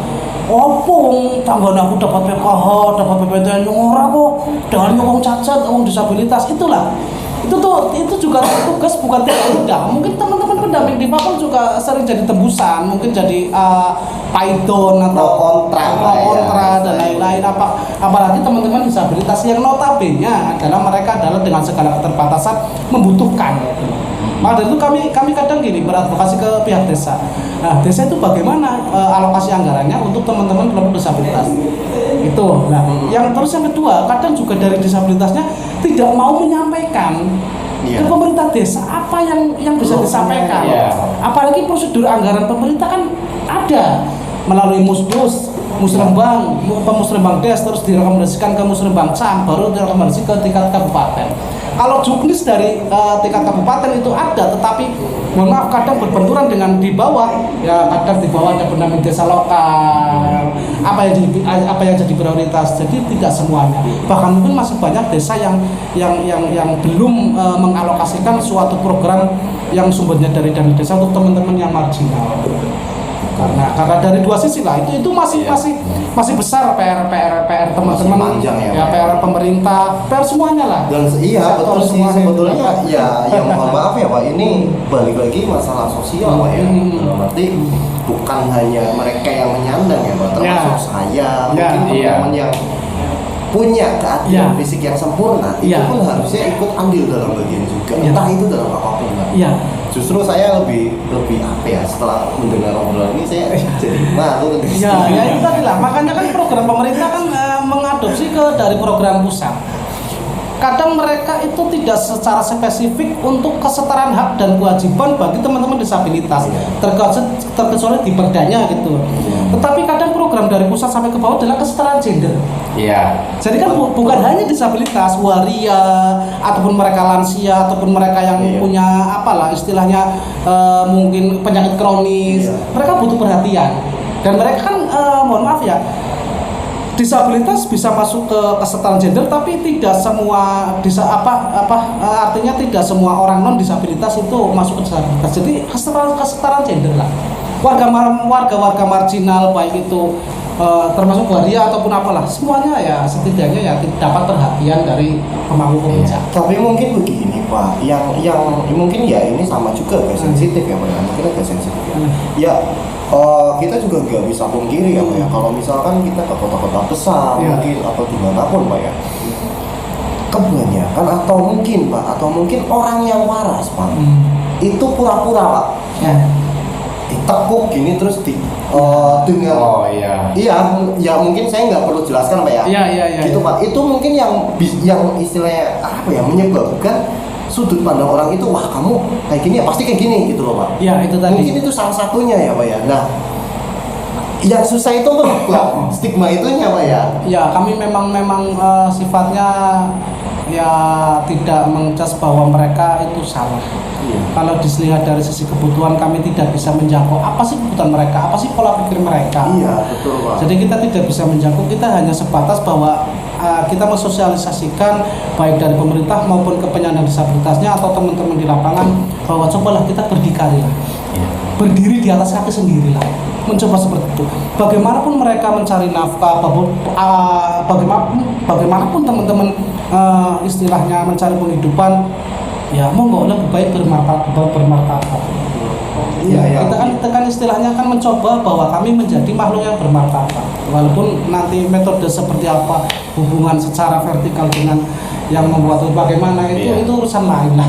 Speaker 1: Opung tanggane aku dapat PKH, dapat PPDN ora kok, dari wong cacat, wong disabilitas itulah. Itu juga tugas bukan tidak mudah. Mungkin teman-teman pendamping di Papua juga sering jadi tembusan, mungkin jadi paidon atau kontra dan lain-lain. Apalagi teman-teman disabilitas yang notabene adalah mereka adalah dengan segala keterbatasan membutuhkan. Maka dari itu kami kadang gini beradvokasi ke pihak desa. Nah, desa itu bagaimana alokasi anggarannya untuk teman-teman kelompok disabilitas. Itu. Nah, yang kedua, kadang juga dari disabilitasnya tidak mau menyampaikan ke pemerintah desa apa yang bisa disampaikan. Apalagi prosedur anggaran pemerintah kan ada melalui Musrembang Des, terus direkomendasikan ke Musrembang Cam, baru direkomendasi ke tingkat kabupaten. Kalau juknis dari tingkat kabupaten itu ada, tetapi mohon maaf kadang berbenturan dengan di bawah. Ya kadang di bawah ada pendamping desa lokal, apa yang jadi prioritas. Jadi tidak semuanya. Bahkan mungkin masih banyak desa yang belum mengalokasikan suatu program yang sumbernya dari dana desa untuk teman-teman yang marginal. Karena dari dua sisi lah itu masih besar PR teman-teman ya PR pemerintah, PR semuanya lah.
Speaker 2: Dan iya betul sih sebetulnya ya yang mohon maaf ya Pak, ini balik lagi masalah sosial Pak ya. Dalam arti bukan hanya mereka yang menyandang ya Pak, termasuk saya, mungkin teman-teman yang punya keadilan fisik yang sempurna itu pun harusnya ikut andil dalam bagian juga, entah itu dalam apapun lah. Justru saya lebih apa ya, setelah mendengar obrolan ini saya jadi malu.
Speaker 1: Ya itu tadi lah, makanya kan program pemerintah kan mengadopsi dari program pusat. Kadang mereka itu tidak secara spesifik untuk kesetaraan hak dan kewajiban bagi teman-teman disabilitas, terkecuali di perdanya gitu. Tetapi kadang program dari pusat sampai ke bawah adalah kesetaraan gender. Jadi kan bukan hanya disabilitas, waria ataupun mereka lansia ataupun mereka yang punya apalah istilahnya mungkin penyakit kronis, mereka butuh perhatian. Dan mereka kan mohon maaf ya, disabilitas bisa masuk ke kesetaraan gender, tapi tidak semua artinya tidak semua orang non disabilitas itu masuk ke disabilitas. Jadi kesetaraan gender lah. Warga marginal baik itu termasuk waria ataupun apalah, semuanya ya setidaknya ya dapat perhatian dari pemangku kebijakan.
Speaker 2: Tapi mungkin begini Pak, yang mungkin ya ini sama juga agak sensitif ya Pak, mungkin agak sensitif ya. Kita juga nggak bisa pungkiri ya Pak ya, kalau misalkan kita ke kota-kota besar mungkin atau dimanapun Pak ya, kebanyakan atau mungkin orang yang waras Pak itu pura-pura Pak, ditekuk gini terus dengan ya mungkin saya nggak perlu jelaskan Pak ya, gitu Pak. Itu mungkin yang istilahnya apa ya, menyebabkan sudut pandang orang itu, wah kamu kayak gini ya pasti kayak gini gitu loh Pak.
Speaker 1: Itu tadi.
Speaker 2: Mungkin itu salah satunya ya Pak ya. Nah, yang susah itu stigma itunya Pak ya.
Speaker 1: Ya kami memang sifatnya ya tidak mengcas bahwa mereka itu salah.
Speaker 2: Iya.
Speaker 1: Kalau dilihat dari sisi kebutuhan, kami tidak bisa menjangkau apa sih kebutuhan mereka, apa sih pola pikir mereka.
Speaker 2: Iya, betul Pak.
Speaker 1: Jadi kita tidak bisa menjangkau, kita hanya sebatas bahwa kita mensosialisasikan baik dari pemerintah maupun ke penyandang disabilitasnya atau teman-teman di lapangan bahwa cobalah kita berdikari lah.
Speaker 3: Iya.
Speaker 1: Berdiri di atas kaki sendiri lah, mencoba seperti itu. Bagaimanapun mereka mencari nafkah, bagaimanapun teman-teman istilahnya mencari penghidupan, ya monggo lebih baik bermartabat.
Speaker 2: Iya,
Speaker 1: Kita kan istilahnya kan mencoba bahwa kami menjadi makhluk yang bermartabat. Walaupun nanti metode seperti apa, hubungan secara vertikal dengan yang membuat bagaimana itu urusan lain lah.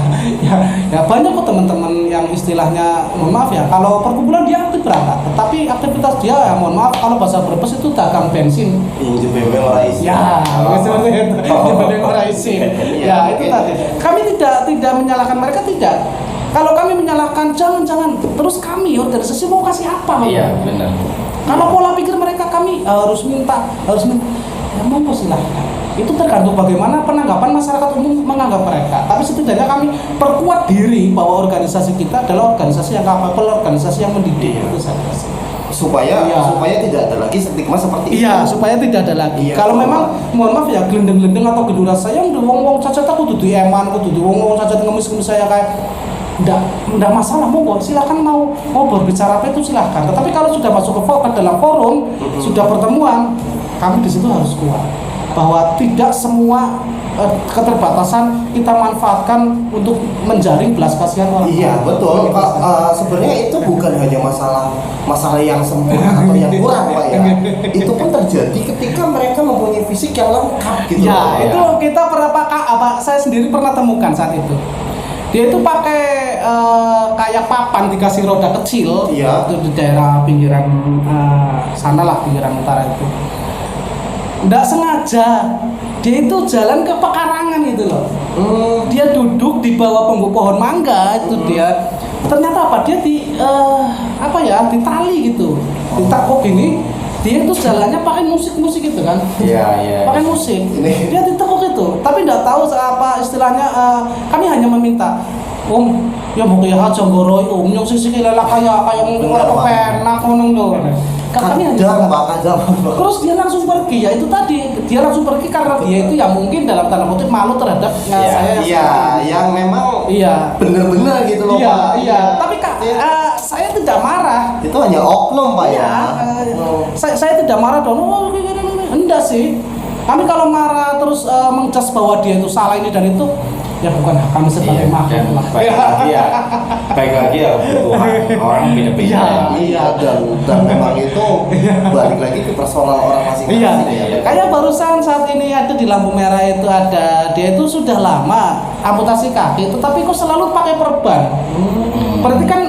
Speaker 1: ya banyak kok teman-teman yang istilahnya mohon maaf ya, kalau perkumpulan dia aktif berangkat, tetapi aktivitas dia ya mohon maaf kalau bahasa Brebes itu dagang bensin.
Speaker 2: Injek bebek ora isi.
Speaker 1: Ya, seperti itu. Dibanding orang isi. Ya, itu tadi. Kami tidak menyalahkan mereka, tidak. Kalau kami menyalahkan, jangan. Terus kami organisasi mau kasih apa?
Speaker 3: Iya, benar.
Speaker 1: Kalau pola pikir mereka kami harus minta. Ya monggo silahkan. Itu tergantung bagaimana penanggapan masyarakat umum menganggap mereka. Tapi setidaknya kami perkuat diri bahwa organisasi kita adalah organisasi yang kapabel, organisasi yang mendidik. Itu saja.
Speaker 2: Supaya tidak ada lagi stigma seperti itu.
Speaker 1: Iya, supaya tidak ada lagi.
Speaker 2: Iya,
Speaker 1: Kalau memang mohon maaf ya gelendeng-gelendeng atau gedura saya udah wong-wong cacat aku dudu eman, aku dudu wong-wong cacat ngemis-ngemis saya kayak enggak masalah, monggo silakan mau berbicara apa itu silakan. Tetapi kalau sudah masuk ke dalam forum, sudah pertemuan, kami di situ harus kuat bahwa tidak semua keterbatasan kita manfaatkan untuk menjaring belas kasihan orang.
Speaker 2: Iya, betul. Sebenarnya itu bukan hanya masalah yang sempurna atau yang kurang, Pak ya. Itu pun terjadi ketika mereka mempunyai fisik yang lengkap gitu.
Speaker 1: Ya, itu kita saya sendiri pernah temukan saat itu. Dia itu pakai kayak papan dikasih roda kecil.
Speaker 2: Iya.
Speaker 1: Itu di daerah pinggiran sana lah, pinggiran utara itu. Nggak sengaja dia itu jalan ke pekarangan itu loh. Dia duduk di bawah punggung pohon mangga itu dia. Ternyata apa? Dia di tali gitu. Ditakuk gini. Dia itu jalannya pakai musik gitu kan.
Speaker 3: Iya.
Speaker 1: Pakai musik. Dia ditekuk itu. Tapi nggak tahu apa istilahnya. Kami hanya meminta, ya mungkin aja goroi yang sisi kayak orang kepenak ngono lho. Kami hanya terus dia langsung pergi, ya itu tadi dia langsung pergi karena dia itu ya mungkin dalam tanda kutip malu terhadap saya.
Speaker 2: Iya, yang memang benar-benar gitu loh Pak.
Speaker 1: Iya. Tapi saya tidak marah.
Speaker 2: Itu hanya oknum Pak ya.
Speaker 1: Saya tidak marah dong. Enggak sih. Kami kalau marah terus mengcas bahwa dia itu salah ini dan itu, ya bukan hak kami sebagai makhluk lah.
Speaker 3: Baik lagi ya kebutuhan orang beda-beda.
Speaker 2: Iya, dan memang itu balik lagi ke personal orang masing-masing.
Speaker 1: Iya. Kayak barusan saat ini ada di lampu merah itu ada, dia itu sudah lama amputasi kaki, tetapi kok selalu pakai perban. Berarti kan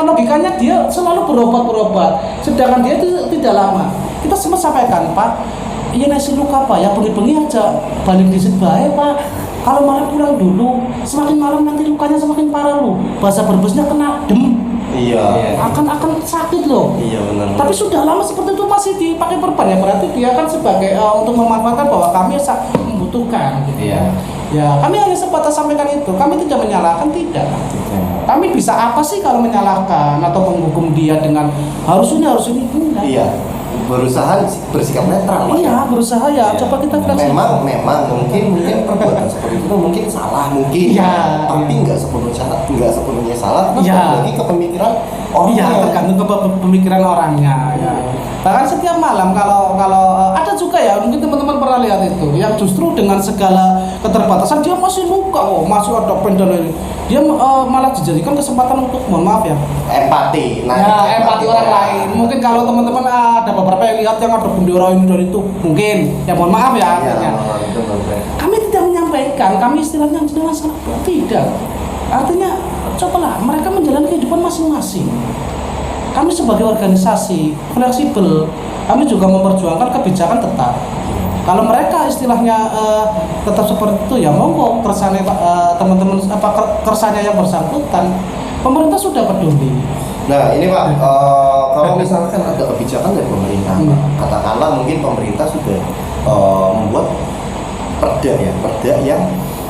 Speaker 1: logikanya dia selalu berobat, sedangkan dia itu tidak lama. Kita sempat sampaikan, Pak, iya nasi luka Pak, ya bengi-bengi aja balik di situ baik Pak. Kalau malam pulang dulu, semakin malam nanti lukanya semakin parah lu. Bahasa Brebesnya kena dem.
Speaker 2: Iya.
Speaker 1: Akan sakit loh.
Speaker 2: Iya benar.
Speaker 1: Tapi sudah lama seperti itu masih dipakai perban, ya berarti dia kan sebagai untuk memanfaatkan bahwa kami membutuhkan. Gitu.
Speaker 3: Iya.
Speaker 1: Ya kami hanya sebatas sampaikan itu. Kami tidak menyalahkan, tidak. Kami bisa apa sih kalau menyalahkan atau menghukum dia dengan harus ini enggak.
Speaker 2: Iya. Berusaha bersikap netral.
Speaker 1: Iya, berusaha ya. Coba kita
Speaker 2: memang mungkin perbuatan seperti itu mungkin salah mungkin.
Speaker 1: Iya.
Speaker 2: Tapi nggak sepenuhnya salah.
Speaker 1: Iya.
Speaker 2: Lagi ke pemikiran orang.
Speaker 1: Iya, tergantung ke pemikiran orangnya. Ya. Bahkan setiap malam kalau ada juga ya, mungkin teman-teman pernah lihat itu, yang justru dengan segala keterbatasan dia masih luka, masih ada pendal ini. Dia malah dijadikan kesempatan untuk mohon maaf ya.
Speaker 2: Empati.
Speaker 1: Empati orang lain. Mungkin kalau teman-teman ada beberapa yang lihat yang ada bendera ini dan itu, mungkin ya mohon maaf ya. Kami tidak menyampaikan, kami istilahnya jelas tidak. Artinya cobalah mereka menjalani kehidupan masing-masing. Kami sebagai organisasi fleksibel, kami juga memperjuangkan kebijakan tetap. Kalau mereka istilahnya tetap seperti itu, ya monggo kersane teman-teman kersane yang bersangkutan. Pemerintah sudah peduli.
Speaker 2: Nah ini Pak, kalau misalkan ada kebijakan dari pemerintah, katakanlah mungkin pemerintah sudah membuat perda yang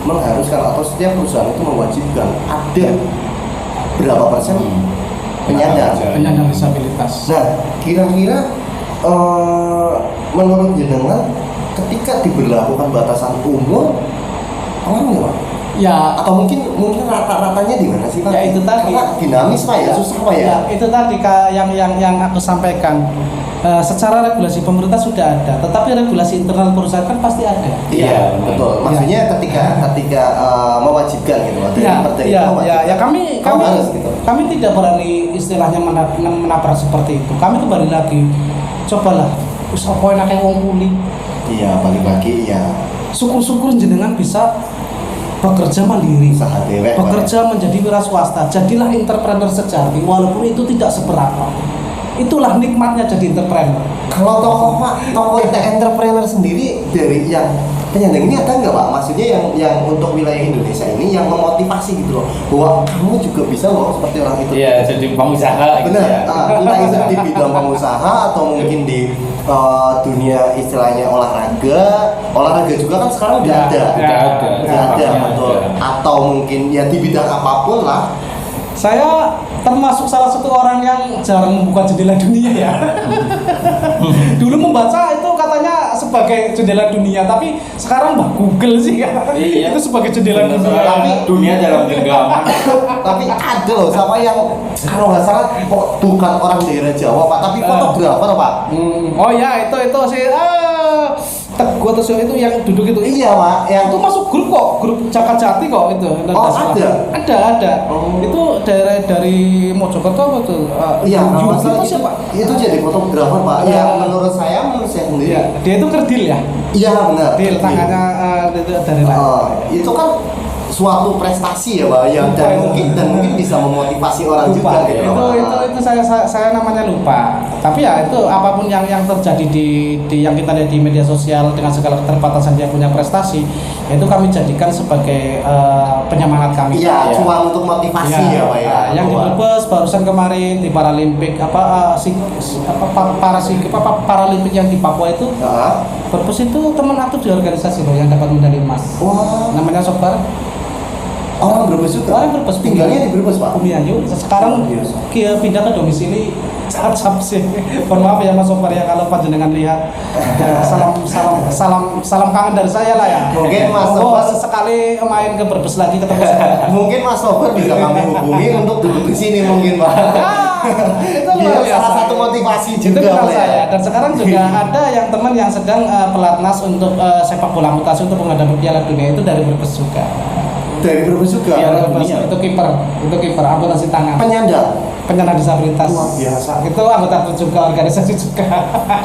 Speaker 2: mengharuskan atau setiap perusahaan itu mewajibkan ada berapa persen
Speaker 1: penyandang disabilitas.
Speaker 2: Nah, kira-kira menurut jenengan ketika diberlakukan batasan umur pengaruh nggak Pak?
Speaker 1: Ya,
Speaker 2: Atau mungkin rata-ratanya di mana sih Pak?
Speaker 1: Ya, itu tadi.
Speaker 2: Karena dinamis Pak ya, susah Pak ya.
Speaker 1: itu tadi yang aku sampaikan. Secara regulasi pemerintah sudah ada, tetapi regulasi internal perusahaan kan pasti ada.
Speaker 2: Iya, betul. Maksudnya ketika mewajibkan gitu,
Speaker 1: Kami
Speaker 2: harus gitu.
Speaker 1: kami tidak berani istilahnya menabrak seperti itu. Kami kembali lagi, cobalah usaha poin akeh wong kuli.
Speaker 2: Iya, balik lagi ya.
Speaker 1: Syukur-syukur jenengan bisa bekerja mandiri,
Speaker 2: Usaha dewek,
Speaker 1: bekerja menjadi wira swasta. Jadilah entrepreneur sejati, walaupun itu tidak seberapa. Itulah nikmatnya jadi entrepreneur.
Speaker 2: Kalau tokoh entrepreneur sendiri dari yang penyandang ini ada nggak Pak? Maksudnya yang untuk wilayah Indonesia ini yang memotivasi gitu loh, bahwa kamu juga bisa loh seperti orang itu.
Speaker 3: Iya, jadi pengusaha.
Speaker 2: Benar.
Speaker 3: Gitu ya.
Speaker 2: Entah itu di bidang pengusaha atau mungkin di dunia istilahnya olahraga juga kan sekarang udah ada. Udah ada, betul. Atau mungkin ya di bidang apapun lah.
Speaker 1: Saya termasuk salah satu orang yang jarang membuka jendela dunia ya. Dulu membaca itu katanya sebagai jendela dunia, tapi sekarang Google sih ya.
Speaker 3: Iya.
Speaker 1: Itu sebagai jendela dunia.
Speaker 2: Tapi
Speaker 3: Dunia dalam genggaman.
Speaker 2: tapi ada loh sama yang kalau nggak salah bukan orang daerah Jawa Pak, tapi fotografer Pak.
Speaker 1: Oh ya, itu sih Teguh atau siapa itu yang duduk itu.
Speaker 2: Iya Pak, yang
Speaker 1: Itu masuk grup Jakarta Jati kok itu.
Speaker 2: Oh, ada?
Speaker 1: Ada.
Speaker 2: Oh.
Speaker 1: Itu dari Mojokerto apa tuh?
Speaker 2: iya, kalau nggak
Speaker 1: Yugi
Speaker 2: salah
Speaker 1: itu siapa?
Speaker 2: itu jadi fotografer Pak. Yang menurut saya sendiri.
Speaker 1: Iya, dia itu kerdil ya.
Speaker 2: Iya benar.
Speaker 1: Kerdil tangannya itu dari lain.
Speaker 2: Itu kan suatu prestasi ya Pak, yang dan mungkin bisa memotivasi orang juga gitu.
Speaker 1: Itu saya namanya lupa. Tapi ya itu apapun yang terjadi di yang kita lihat di media sosial dengan segala keterbatasan dia punya prestasi, itu kami jadikan sebagai penyemangat kami.
Speaker 2: Iya, cuma untuk motivasi ya Pak ya.
Speaker 1: Yang di Brebes barusan kemarin di Paralimpik Paralimpik yang di Papua itu. Brebes itu teman aktif di organisasi loh yang dapat medali emas.
Speaker 2: Wah.
Speaker 1: Namanya Sobar.
Speaker 2: Orang Brebes juga.
Speaker 1: Orang Brebes,
Speaker 2: tinggalnya di Brebes Pak.
Speaker 1: Bumi Ayu. Sekarang pindah ke domisili Sarcap sih. Mohon maaf ya Mas Sobar ya kalau panjenengan lihat. Ya, salam kangen dari saya lah ya.
Speaker 2: Mungkin Mas Sobar
Speaker 1: sekali main ke Brebes lagi ketemu saya.
Speaker 2: Mungkin Mas Sobar bisa kami hubungi untuk duduk di sini mungkin Pak.
Speaker 1: Itu
Speaker 2: Biar
Speaker 1: luar biasa.
Speaker 2: salah satu motivasi
Speaker 1: Itu
Speaker 2: juga
Speaker 1: kenal
Speaker 2: Pak ya.
Speaker 1: saya. Dan sekarang juga ada yang teman yang sedang pelatnas untuk sepak bola amputasi untuk menghadapi Piala Dunia itu dari Brebes juga.
Speaker 2: Dari Brebes juga.
Speaker 1: Piala Dunia itu kiper amputasi tangan. Penyandang disabilitas.
Speaker 2: Luar biasa.
Speaker 1: Itu anggota juga organisasi juga.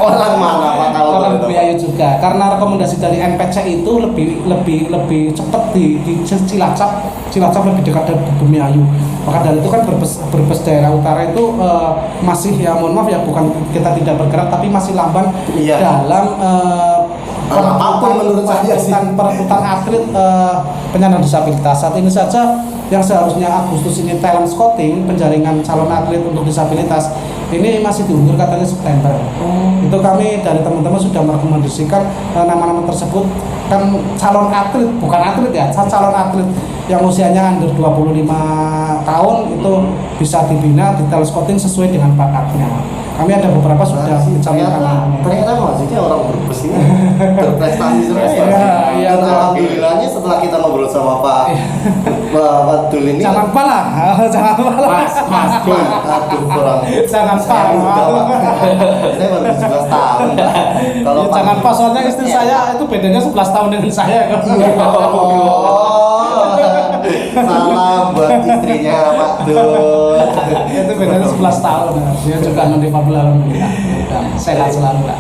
Speaker 2: Orang mana Pak kalau
Speaker 1: Orang
Speaker 2: boleh tahu?
Speaker 1: Bumi Ayu juga. Karena rekomendasi dari NPC itu lebih cepat di Cilacap lebih dekat dari Bumi Ayu. Maka dari itu kan Brebes daerah utara itu masih ya mohon maaf ya bukan kita tidak bergerak tapi masih lamban dalam
Speaker 2: apapun menurut saya sih.
Speaker 1: Perebutan atlet penyandang disabilitas. Saat ini saja yang seharusnya Agustus ini talent scouting penjaringan calon atlet untuk disabilitas ini masih diundur katanya September. Itu kami dari teman-teman sudah merekomendasikan nama-nama tersebut kan calon atlet bukan atlet ya calon atlet yang usianya under 25 tahun itu bisa dibina di talent scouting sesuai dengan bakatnya. Kami ada beberapa sudah
Speaker 2: ternyata maksudnya orang Brebes ini berprestasi terus.
Speaker 1: Iya.
Speaker 2: Dan alhamdulillahnya setelah kita ngobrol sama Pak Dul ini.
Speaker 1: Jangan lupa lah.
Speaker 3: Mas Dul.
Speaker 2: Aduh kurang.
Speaker 1: Jangan
Speaker 2: Saya muda, Pak. Saya baru 17 tahun. Kalau Pak-
Speaker 1: jangan pas soalnya istri saya itu bedanya 11 tahun dengan saya.
Speaker 2: Salam buat istrinya Pak Dul.
Speaker 1: Itu bedanya 11 tahun. Dia juga non difabel alhamdulillah. Sehat selalu lah.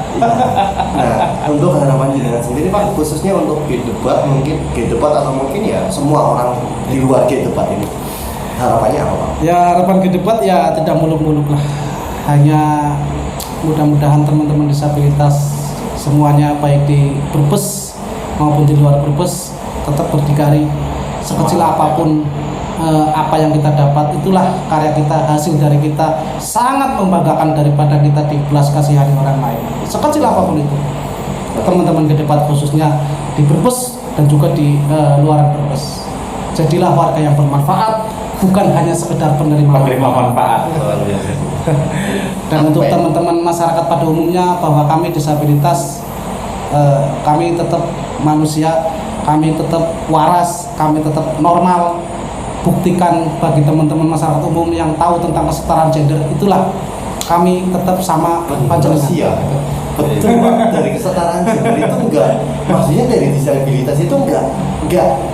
Speaker 2: Nah, untuk harapan jenengan sendiri Pak, khususnya untuk G-Debat atau mungkin ya semua orang di luar G-Debat ini, harapannya apa Pak?
Speaker 1: Ya harapan G-Debat ya tidak muluk-muluk lah. Hanya mudah-mudahan teman-teman disabilitas semuanya baik di Brebes maupun di luar Brebes tetap berdikari sekecil apapun apa yang kita dapat itulah karya kita, hasil dari kita sangat membanggakan daripada kita dibelas kasihan orang lain sekecil apapun itu. Teman-teman G-Debat khususnya di Brebes dan juga di luar Brebes. Jadilah warga yang bermanfaat, bukan hanya sekedar penerima
Speaker 3: manfaat.
Speaker 1: Dan untuk teman-teman masyarakat pada umumnya, bahwa kami disabilitas, kami tetap manusia, kami tetap waras, kami tetap normal. Buktikan bagi teman-teman masyarakat umum yang tahu tentang kesetaraan gender, itulah kami tetap sama panjenengan.
Speaker 2: Betul Pak, dari kesetaraan gender itu enggak, maksudnya dari disabilitas itu enggak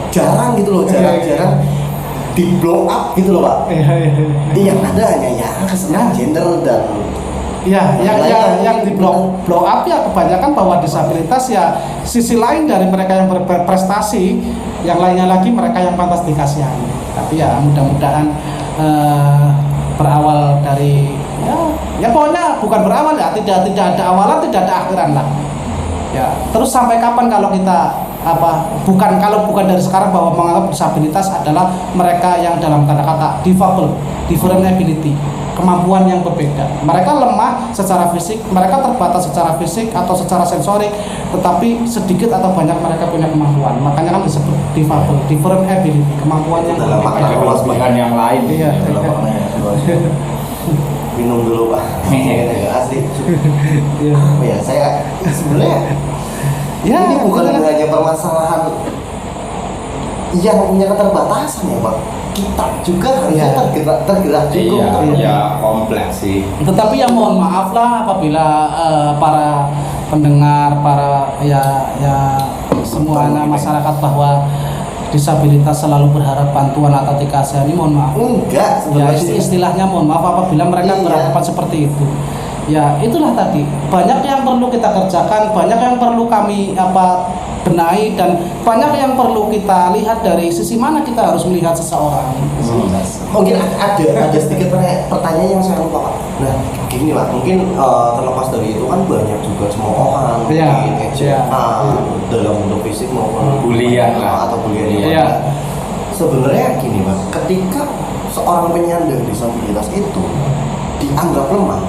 Speaker 2: jarang gitu loh, jarang di blow up gitu loh Pak. Yang ada hanya ya kesetaraan gender dan
Speaker 1: yang di blow up ya kebanyakan bahwa disabilitas ya sisi lain dari mereka yang berprestasi, yang lainnya lagi mereka yang pantas dikasihani. Tapi ya mudah-mudahan berawal dari ya pokoknya bukan berawal ya, tidak ada awalan, tidak ada akhiran lah ya. Terus sampai kapan kalau kita bukan dari sekarang bahwa menganggap disabilitas adalah mereka yang dalam kata-kata different ability, kemampuan yang berbeda. Mereka lemah secara fisik, mereka terbatas secara fisik atau secara sensorik, tetapi sedikit atau banyak mereka punya kemampuan. Makanya kan disebut different ability, kemampuan yang
Speaker 2: dalam makna
Speaker 3: kelebihan yang lain.
Speaker 1: Iya.
Speaker 2: Dalam maknanya. Minum dulu Pak. Asli. Apa ya, saya sebenarnya ini bukan hanya permasalahan yang punya keterbatasan ya Pak. Kita juga harusnya tergerak juga.
Speaker 3: Iya, kompleks sih.
Speaker 1: Tetapi ya mohon maaf lah apabila para pendengar, para semua anak masyarakat bahwa disabilitas selalu berharap bantuan atau dikasihani, mohon maaf.
Speaker 2: Enggak,
Speaker 1: Ya istilahnya mohon maaf apabila mereka beranggapan seperti itu. Ya itulah tadi, banyak yang perlu kita kerjakan, banyak yang perlu kami benahi, dan banyak yang perlu kita lihat dari sisi mana kita harus melihat seseorang.
Speaker 2: Mungkin ada sedikit pertanyaan yang saya lupa Pak. Nah gini Pak, mungkin terlepas dari itu kan banyak juga cemoohan, mungkin ejekan dalam bentuk fisik maupun
Speaker 3: bulian
Speaker 2: atau bulian. Sebenarnya gini Pak, ketika seorang penyandang disabilitas itu dianggap lemah,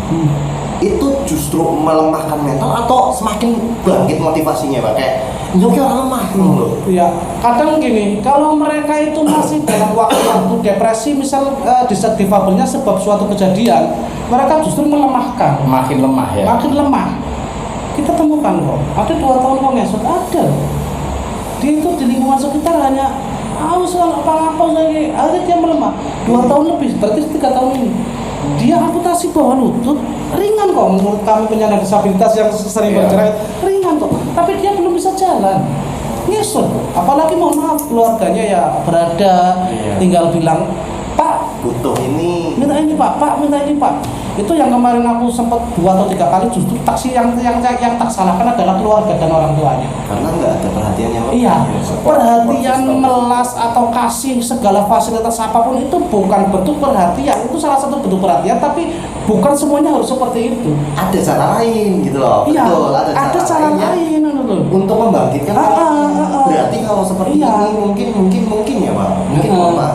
Speaker 2: itu justru melemahkan mental atau semakin bangkit motivasinya Pak? Kayak nyoknya orang lemah loh.
Speaker 1: Iya, kadang gini, kalau mereka itu masih dalam waktu depresi, misal difabelnya sebab suatu kejadian, mereka justru melemahkan,
Speaker 3: Makin lemah ya.
Speaker 1: makin lemah. Kita temukan kok, ada 2 tahun kok ngesot, ada. Dia itu di lingkungan sekitar hanya apa lagi, akhirnya dia melemah. 2 tahun lebih, berarti 3 tahun ini. Dia amputasi bawah lutut, ringan kok menurut kami penyandang disabilitas yang sering bercerai, ringan kok. Tapi dia belum bisa jalan, ngesot. Apalagi mohon maaf keluarganya ya berada, tinggal bilang, Pak
Speaker 2: Butuh ini.
Speaker 1: minta ini Pak, minta ini Pak. Itu yang kemarin aku sempat 2 atau 3 kali, justru taksi yang tak salahkan adalah keluarga dan orang tuanya.
Speaker 2: Karena nggak ada perhatian yang lebih.
Speaker 1: Iya, perhatian melas atau kasih segala fasilitas apapun itu bukan bentuk perhatian, itu salah satu bentuk perhatian, tapi bukan semuanya harus seperti itu.
Speaker 2: Ada cara lain gitu loh.
Speaker 1: Iya,
Speaker 2: Betul,
Speaker 1: ada cara lain
Speaker 2: untuk membangkitkan. Berarti kalau seperti ini mungkin ya Pak. Mungkin Pak.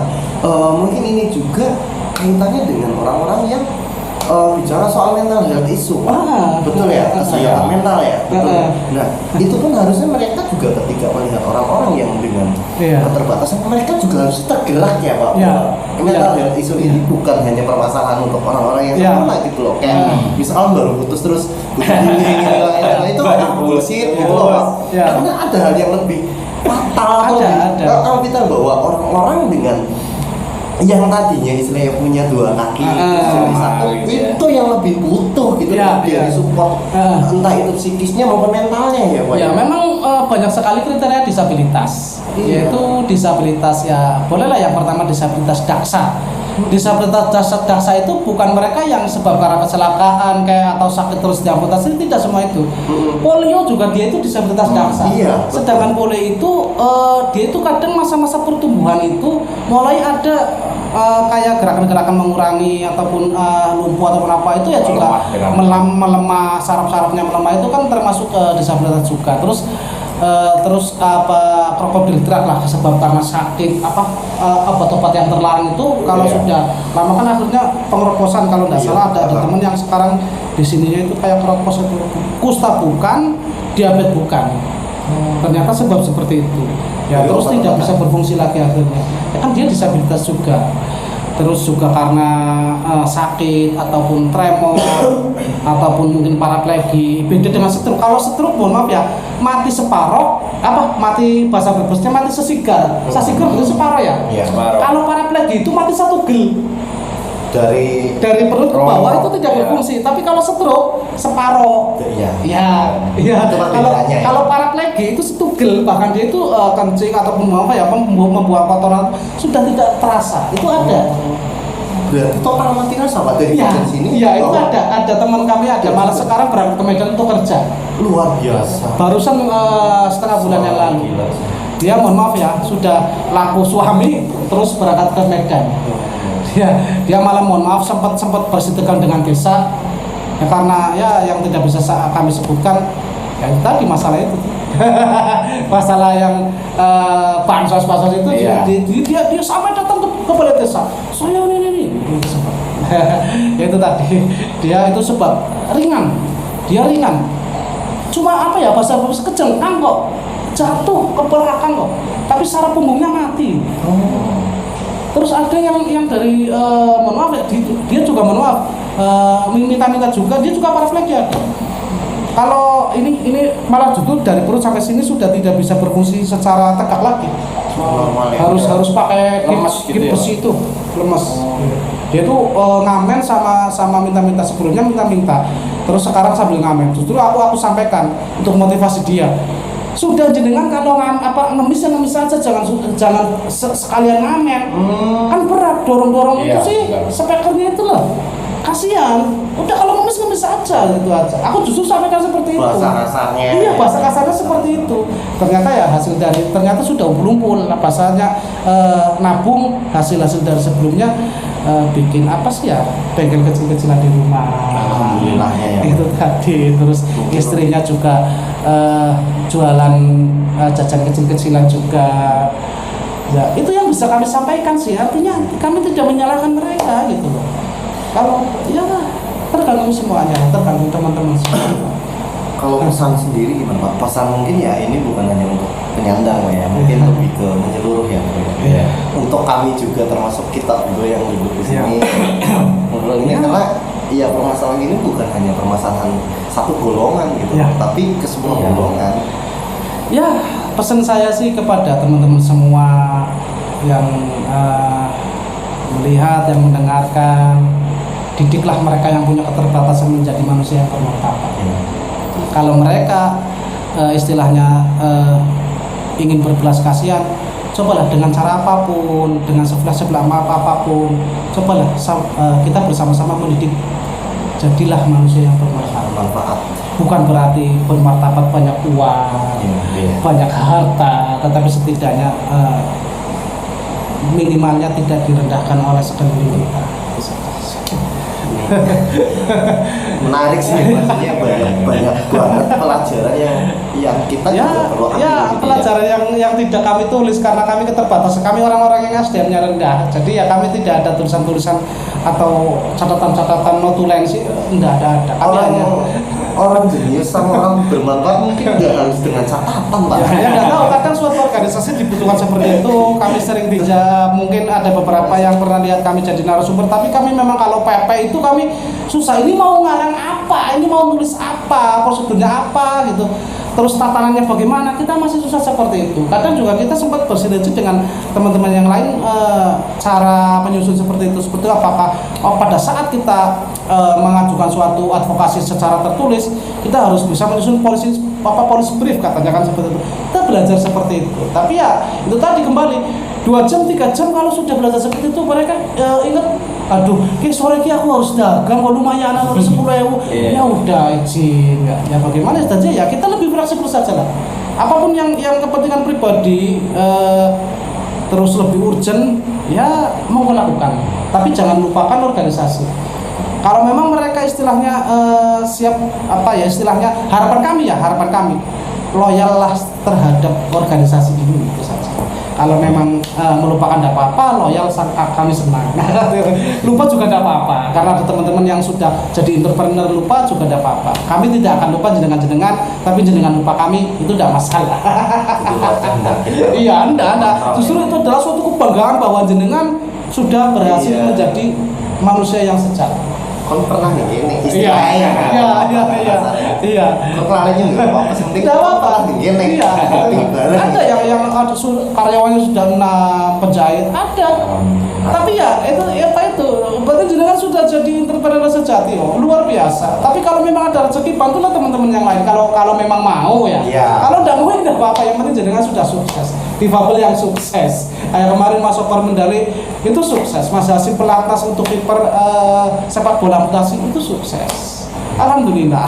Speaker 2: Mungkin ini juga kaitannya dengan orang-orang yang bicara soal mental health issue, betul ya, kesehatan mental ya, betul. Nah, itu pun harusnya mereka juga ketika melihat orang-orang yang dengan keterbatasan, mereka juga harus tergerak ya Pak. Mental health issue ini bukan hanya permasalahan untuk orang-orang yang sempurna gitu loh, kayak misalnya baru putus terus itu bullshit gitu loh Pak. Karena ada hal yang lebih fatal kalau kita bawa orang-orang dengan yang tadinya istilahnya punya 2 kaki, itu yang lebih butuh gitu dari support, entah itu psikisnya maupun mentalnya ya Pak.
Speaker 1: Ya memang banyak sekali kriteria disabilitas, yaitu disabilitas ya bolehlah yang pertama disabilitas daksa. Disabilitas daksa itu bukan mereka yang sebab karena kecelakaan kayak atau sakit terus diamputasi, tidak semua itu. Polio juga dia itu disabilitas daksa. Sedangkan polio itu dia itu kadang masa-masa pertumbuhan itu mulai ada kayak gerakan-gerakan mengurangi ataupun lumpuh ataupun apa itu ya juga melemah, saraf-sarafnya melemah, itu kan termasuk disabilitas juga. Terus krokodil drug lah, sebab karena sakit obat-obat yang terlarang itu kalau sudah lama kan akhirnya pengeroposan. Kalau nggak salah ada teman yang sekarang di sininya itu kayak keropos itu, kusta bukan, diabetes bukan, Ternyata sebab seperti itu. Ya
Speaker 2: Jadi
Speaker 1: terus tidak
Speaker 2: obat-obatan.
Speaker 1: bisa berfungsi lagi akhirnya. Ya kan dia disabilitas juga. Terus juga karena sakit ataupun tremor ataupun mungkin paraplegi. Beda dengan stroke. Kalau stroke mohon maaf ya, mati separoh mati bahasa Brebesnya mati sesigar. Sesigar itu separoh ya.
Speaker 2: Iya.
Speaker 1: Kalau paraplegi itu mati satu gel.
Speaker 2: Dari
Speaker 1: Dari perut ke bawah itu tidak
Speaker 3: Iya.
Speaker 1: berfungsi. Tapi kalau stroke separoh.
Speaker 2: iya.
Speaker 1: Iya.
Speaker 2: Itu
Speaker 1: Kalau
Speaker 2: perbedaannya ya.
Speaker 1: kalau paraplegi itu setugel, bahkan dia itu kencing ataupun membuang kotoran sudah tidak terasa. Itu ada.
Speaker 2: Berarti total mati rasa Pak dari
Speaker 1: Iya.
Speaker 2: bagian sini.
Speaker 1: Iya, itu
Speaker 2: Oh,
Speaker 1: ada teman kami ada malah sekarang berangkat ke Medan untuk kerja.
Speaker 2: luar biasa.
Speaker 1: Barusan setengah bulan yang lalu.
Speaker 2: Gila.
Speaker 1: Dia mohon maaf ya, sudah laku suami terus berangkat ke Medan. Dia malah mohon maaf sempat bersitekan dengan desa ya, karena ya yang tidak bisa kami sebutkan ya itu tadi masalah itu. Masalah yang bansos itu
Speaker 3: Iya.
Speaker 1: dia sampai datang ke balai desa. Saya ini itu sebab. Ya itu tadi dia itu sebab ringan. Dia ringan. Cuma apa ya bahasa kejengkang kok, jatuh ke belakang kok. Tapi secara punggungnya mati. Terus ada yang dari mohon maaf ya, dia juga mohon maaf minta juga, dia juga paraplegi ada. Kalau ini malah justru dari perut sampai sini sudah tidak bisa berfungsi secara tegak lagi.
Speaker 2: Normal ya.
Speaker 1: Harus pakai
Speaker 3: Lemes
Speaker 1: kit
Speaker 3: gitu ya?
Speaker 1: besi itu, lemes. Dia tuh ngamen sama minta sebelumnya minta. Terus sekarang sambil ngamen. Justru aku sampaikan untuk motivasi dia. Sudah jenengan kalau ngemis aja jangan sekalian ngamen. Kan berat dorong
Speaker 3: Iya,
Speaker 1: itu sih
Speaker 3: betul.
Speaker 1: speakernya itu loh. Kasihan. Udah kalau ngemis aja gitu aja. Aku justru sampaikan seperti itu.
Speaker 2: Bahasa kasarnya.
Speaker 1: Iya, bahasa kasarnya seperti itu. Ternyata ya ternyata sudah umpul-umpul. Nah, bahasanya nabung hasil dari sebelumnya bikin apa sih ya? Bengkel kecil-kecilan di rumah.
Speaker 2: Alhamdulillahnya ya.
Speaker 1: Itu tadi. Terus istrinya juga jualan jajan kecil-kecilan juga. Ya, itu yang bisa kami sampaikan sih. Artinya kami tidak menyalahkan mereka gitu loh. Kalau ya tergantung semuanya, tergantung teman-teman semua.
Speaker 2: Kalau pesan sendiri gimana Pak? Pesan mungkin ya ini bukan hanya untuk penyandang ya, mungkin lebih ke menyeluruh ya.
Speaker 1: Iya.
Speaker 2: Untuk kami juga termasuk kita juga yang hidup di sini. Menurut ini
Speaker 1: Iya.
Speaker 2: karena ya permasalahan ini bukan hanya permasalahan satu golongan gitu,
Speaker 1: Iya.
Speaker 2: tapi ke semua
Speaker 1: Iya.
Speaker 2: golongan.
Speaker 1: Ya, pesan saya sih kepada teman-teman semua yang melihat, yang mendengarkan, didiklah mereka yang punya keterbatasan menjadi manusia yang bermartabat. Kalau mereka istilahnya ingin berbelas kasihan, cobalah dengan cara apapun, dengan sebelah apapun, cobalah kita bersama-sama mendidik. Jadilah manusia yang bermartabat.
Speaker 2: Manfaat.
Speaker 1: Bukan berarti bermartabat banyak uang,
Speaker 2: Iya.
Speaker 1: banyak harta, tetapi setidaknya minimalnya tidak direndahkan oleh sekeliling kita.
Speaker 2: Menarik sih maksudnya banyak banget pelajaran yang kita juga perlu ambil.
Speaker 1: ya
Speaker 2: gitu
Speaker 1: pelajaran yang tidak kami tulis karena kami keterbatasan. Kami orang-orang yang SDM-nya rendah, jadi ya kami tidak ada tulisan-tulisan atau catatan-catatan notulensi, enggak ada. Kami hanya
Speaker 2: Orang jenius sama orang bermanfaat mungkin nggak harus dengan catatan Pak.
Speaker 1: ya nggak tahu, kadang suatu organisasi dibutuhkan seperti itu. Kami sering mungkin ada beberapa yang pernah lihat kami jadi narasumber, tapi kami memang kalau PP itu kami susah. Ini mau ngarang apa, ini mau nulis apa, prosedurnya apa gitu, terus tatanannya bagaimana, kita masih susah seperti itu. Kadang juga kita sempat bersinergi dengan teman-teman yang lain, cara menyusun seperti itu, seperti apakah pada saat kita mengajukan suatu advokasi secara tertulis, kita harus bisa menyusun policy brief katanya kan seperti itu. Kita belajar seperti itu. Tapi ya itu tadi kembali 2 jam 3 jam kalau sudah belajar seperti itu mereka ingat, aduh, sore ini aku harus dagang, kok lumayan harus 10.000. Ya udah izin, ya bagaimana saja ya kita lebih fleksibel saja lah. Apapun yang kepentingan pribadi terus lebih urgent ya mau lakukan. Tapi jangan lupakan organisasi. Kalau memang mereka istilahnya siap istilahnya harapan kami loyallah terhadap organisasi ini itu saja. Kalau memang melupakan tidak apa-apa, loyal kami senang. Lupa juga tidak apa-apa, karena ada teman-teman yang sudah jadi entrepreneur lupa juga tidak apa-apa. Kami tidak akan lupa jenengan, tapi jenengan lupa kami itu tidak masalah. Iya, anda. Justru itu adalah suatu kebanggaan bahwa jenengan sudah berhasil menjadi manusia yang sejati.
Speaker 2: Kon pernah nih gini
Speaker 1: Iya. Iya.
Speaker 2: Kon larinya nggak apa-apa, penting
Speaker 1: Tidak apa-apa.
Speaker 2: gini.
Speaker 1: Iya. Ada yang ada karyawannya sudah penjahit, ada. Tapi ya itu berarti jenengan sudah jadi entrepreneur sejati loh, luar biasa. Tapi kalau memang ada rezeki, bantulah teman-teman yang lain. Kalau memang mau ya.
Speaker 2: Iya.
Speaker 1: Kalau tidak mau ya tidak apa-apa. Yang penting jenengan sudah sukses. Difabel yang sukses. Kayak kemarin Mas Sopar Mendali itu sukses. Mas Hasim pelatnas untuk kiper sepak bola amputasi itu sukses. Alhamdulillah.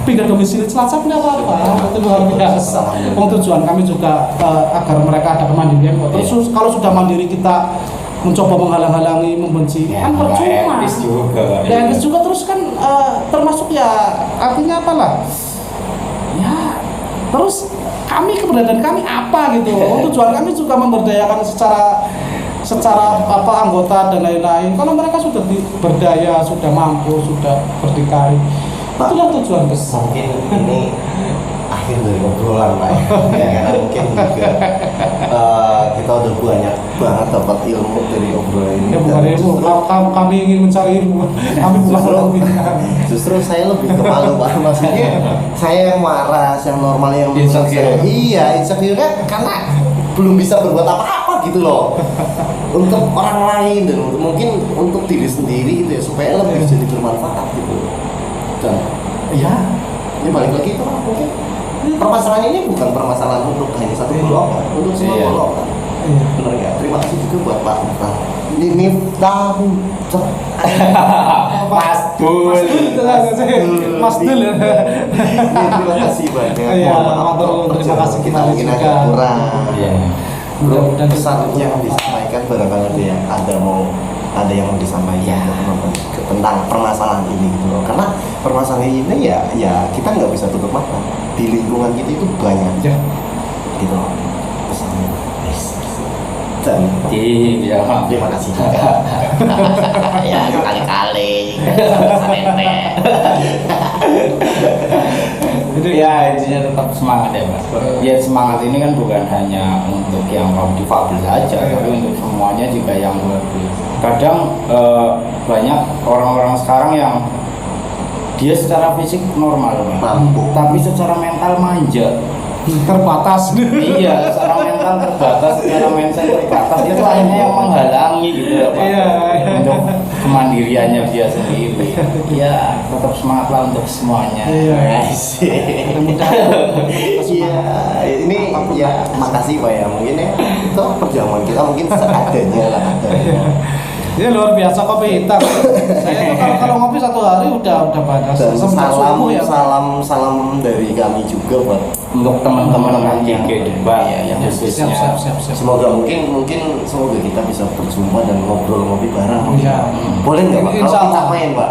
Speaker 1: Pindah domisili Cilacap tidak apa-apa. Itu luar biasa. Tujuan kami juga agar mereka ada kemandirian. Terus kalau sudah mandiri kita mencoba menghalang-halangi, membenci, kan percuma. Etis juga terus kan termasuk ya artinya apalah? Ya terus keberadaan kami apa gitu. Tujuan kami juga memberdayakan secara anggota dan lain-lain. Kalau mereka sudah berdaya, sudah mampu, sudah berdikari, itulah tujuan besar.
Speaker 2: Mungkin ini akhir dari obrolan Pak ya, karena mungkin juga kita udah banyak banget dapat ilmu dari obrolan ini.
Speaker 1: Ya bukan ilmu, kami ingin mencari ilmu. Kami bukan
Speaker 2: justru saya lebih ke malu Pak, maksudnya saya yang waras, yang normal, yang
Speaker 3: Insecure.
Speaker 2: iya insecure kan karena belum bisa berbuat apa-apa gitu loh untuk orang lain dan mungkin untuk diri sendiri gitu ya, supaya lebih jadi bermanfaat gitu. Dan
Speaker 1: ya
Speaker 2: balik lagi itu mungkin permasalahan ini bukan permasalahan untuk hanya satu golongan, untuk semua
Speaker 3: Iya.
Speaker 2: golongan. Benar ya. Terima kasih juga buat Pak Miftah. Ini tahu
Speaker 3: Mas Dul.
Speaker 1: Mas Dul.
Speaker 2: Terima kasih banyak.
Speaker 1: Iya,
Speaker 2: Mohon maaf
Speaker 1: matur nuwun, terima kasih
Speaker 2: kita
Speaker 1: kembali
Speaker 2: mungkin
Speaker 1: juga.
Speaker 2: agak kurang.
Speaker 3: Iya.
Speaker 1: Mudah-mudahan
Speaker 2: Pesan yang disampaikan barangkali ada yang mau disampaikan tentang permasalahan ini gitu loh. Karena permasalahan ini ya kita nggak bisa tutup mata. Di lingkungan kita itu banyak
Speaker 1: Ya.
Speaker 2: gitu loh. Pesannya. Dan terima kasih juga. Ya sekali-kali.
Speaker 3: Itu ya intinya tetap semangat ya Mas. Ya semangat ini kan bukan hanya untuk yang kaum difabel saja, tapi untuk semuanya juga yang kadang banyak orang-orang sekarang yang dia secara fisik normal
Speaker 2: Mampu.
Speaker 3: tapi secara mental manja.
Speaker 1: Terbatas.
Speaker 3: Iya, secara mental terbatas, secara mindset terbatas, itu akhirnya yang menghalangi gitu ya Pak.
Speaker 1: Iya.
Speaker 3: Untuk kemandiriannya dia sendiri. Ya, tetap semangatlah untuk semuanya.
Speaker 1: Iya.
Speaker 2: Iya, ini ya makasih Pak ya, mungkin ya itu perjamuan kita mungkin seadanya lah adanya.
Speaker 1: Ini luar biasa kopi hitam. Saya tuh kalau ngopi satu hari udah banyak.
Speaker 2: Dan
Speaker 1: Semenjak subuh ya.
Speaker 2: salam dari kami juga buat
Speaker 3: Untuk teman-teman nanti kehidupan yang
Speaker 1: Siap.
Speaker 3: khususnya.
Speaker 2: semoga mungkin semoga kita bisa berjumpa dan ngobrol ngopi bareng.
Speaker 1: Iya.
Speaker 2: Boleh nggak Pak?
Speaker 1: Insya
Speaker 2: Kalau kita
Speaker 1: Allah.
Speaker 2: main Pak.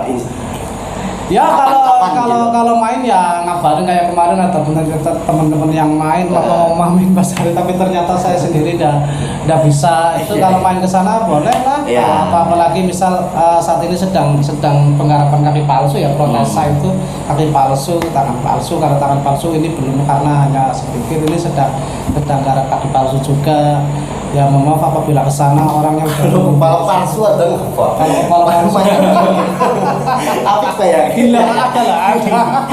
Speaker 1: Ya
Speaker 2: Kapan-kapan gitu.
Speaker 1: kalau main ya ngabarin kayak kemarin ada teman-teman yang main mau main Basari, tapi ternyata saya sendiri udah bisa. Itu kalau main ke sana boleh lah.
Speaker 2: Iya.
Speaker 1: Apalagi misal saat ini sedang penggarapan kaki palsu ya, protesa itu kaki palsu, tangan palsu. Karena tangan palsu ini belum karena hanya sedikit, ini sedang garap kaki palsu juga. Ya mohon maaf apabila ke sana orang yang
Speaker 2: Kepala palsu ada nggak Pak?
Speaker 1: Kalau kepala palsu
Speaker 2: Apa kayak
Speaker 1: gila ada lah, ada.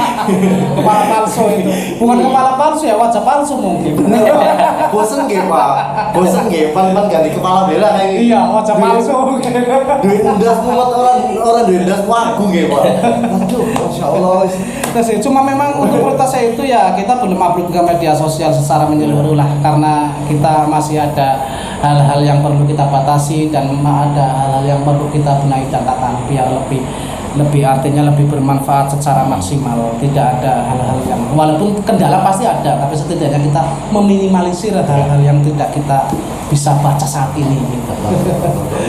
Speaker 1: Kepala palsu itu bukan kepala palsu ya, wajah palsu mungkin.
Speaker 2: bosen nggih Pak? Bosen nggih pan ganti kepala bela kayak gitu.
Speaker 1: Iya, wajah palsu mungkin.
Speaker 2: Duit ndas muat orang duit ndas wagu nggih Pak. Aduh, Masya Allah.
Speaker 1: Terus ya, cuma memang untuk prioritas saya itu ya kita belum upload ke media sosial secara menyeluruh lah, karena kita masih ada hal-hal yang perlu kita batasi dan ada hal-hal yang perlu kita benahi dan tata biar lebih artinya lebih bermanfaat secara maksimal. Tidak ada hal-hal yang walaupun kendala pasti ada, tapi setidaknya kita meminimalisir hal-hal yang tidak kita bisa baca saat ini gitu.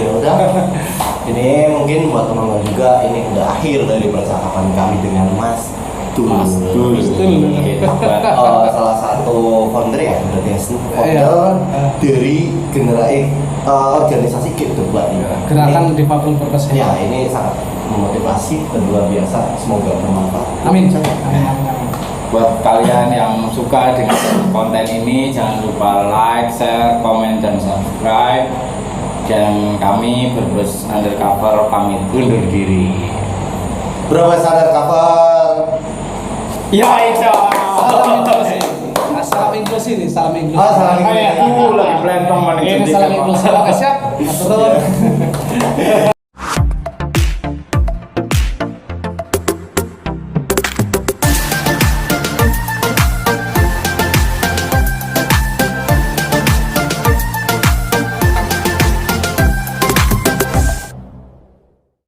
Speaker 2: Ya udah. Ini mungkin buat teman-teman juga ini udah akhir dari percakapan kami dengan Mas Salah satu founder ya berarti
Speaker 1: Iya.
Speaker 2: founder dari generasi organisasi Keep the Blood ya.
Speaker 1: Gerakan difabel berkesehatan.
Speaker 2: Ya, ini sangat memotivasi dan luar biasa, semoga bermanfaat.
Speaker 1: Amin. Amin.
Speaker 3: Buat kalian yang suka dengan konten ini, jangan lupa like, share, komen, dan subscribe. Dan kami Berbes Undercover pamit undur diri.
Speaker 2: Berapa sadar cover?
Speaker 3: Ya itu.
Speaker 1: Salam inklusi. Salam inklusi nih, salam inklusi.
Speaker 2: Ah, salam inklusi.
Speaker 3: Lagi plan teman
Speaker 1: Ini salam inklusi. Oke, siap. Turun.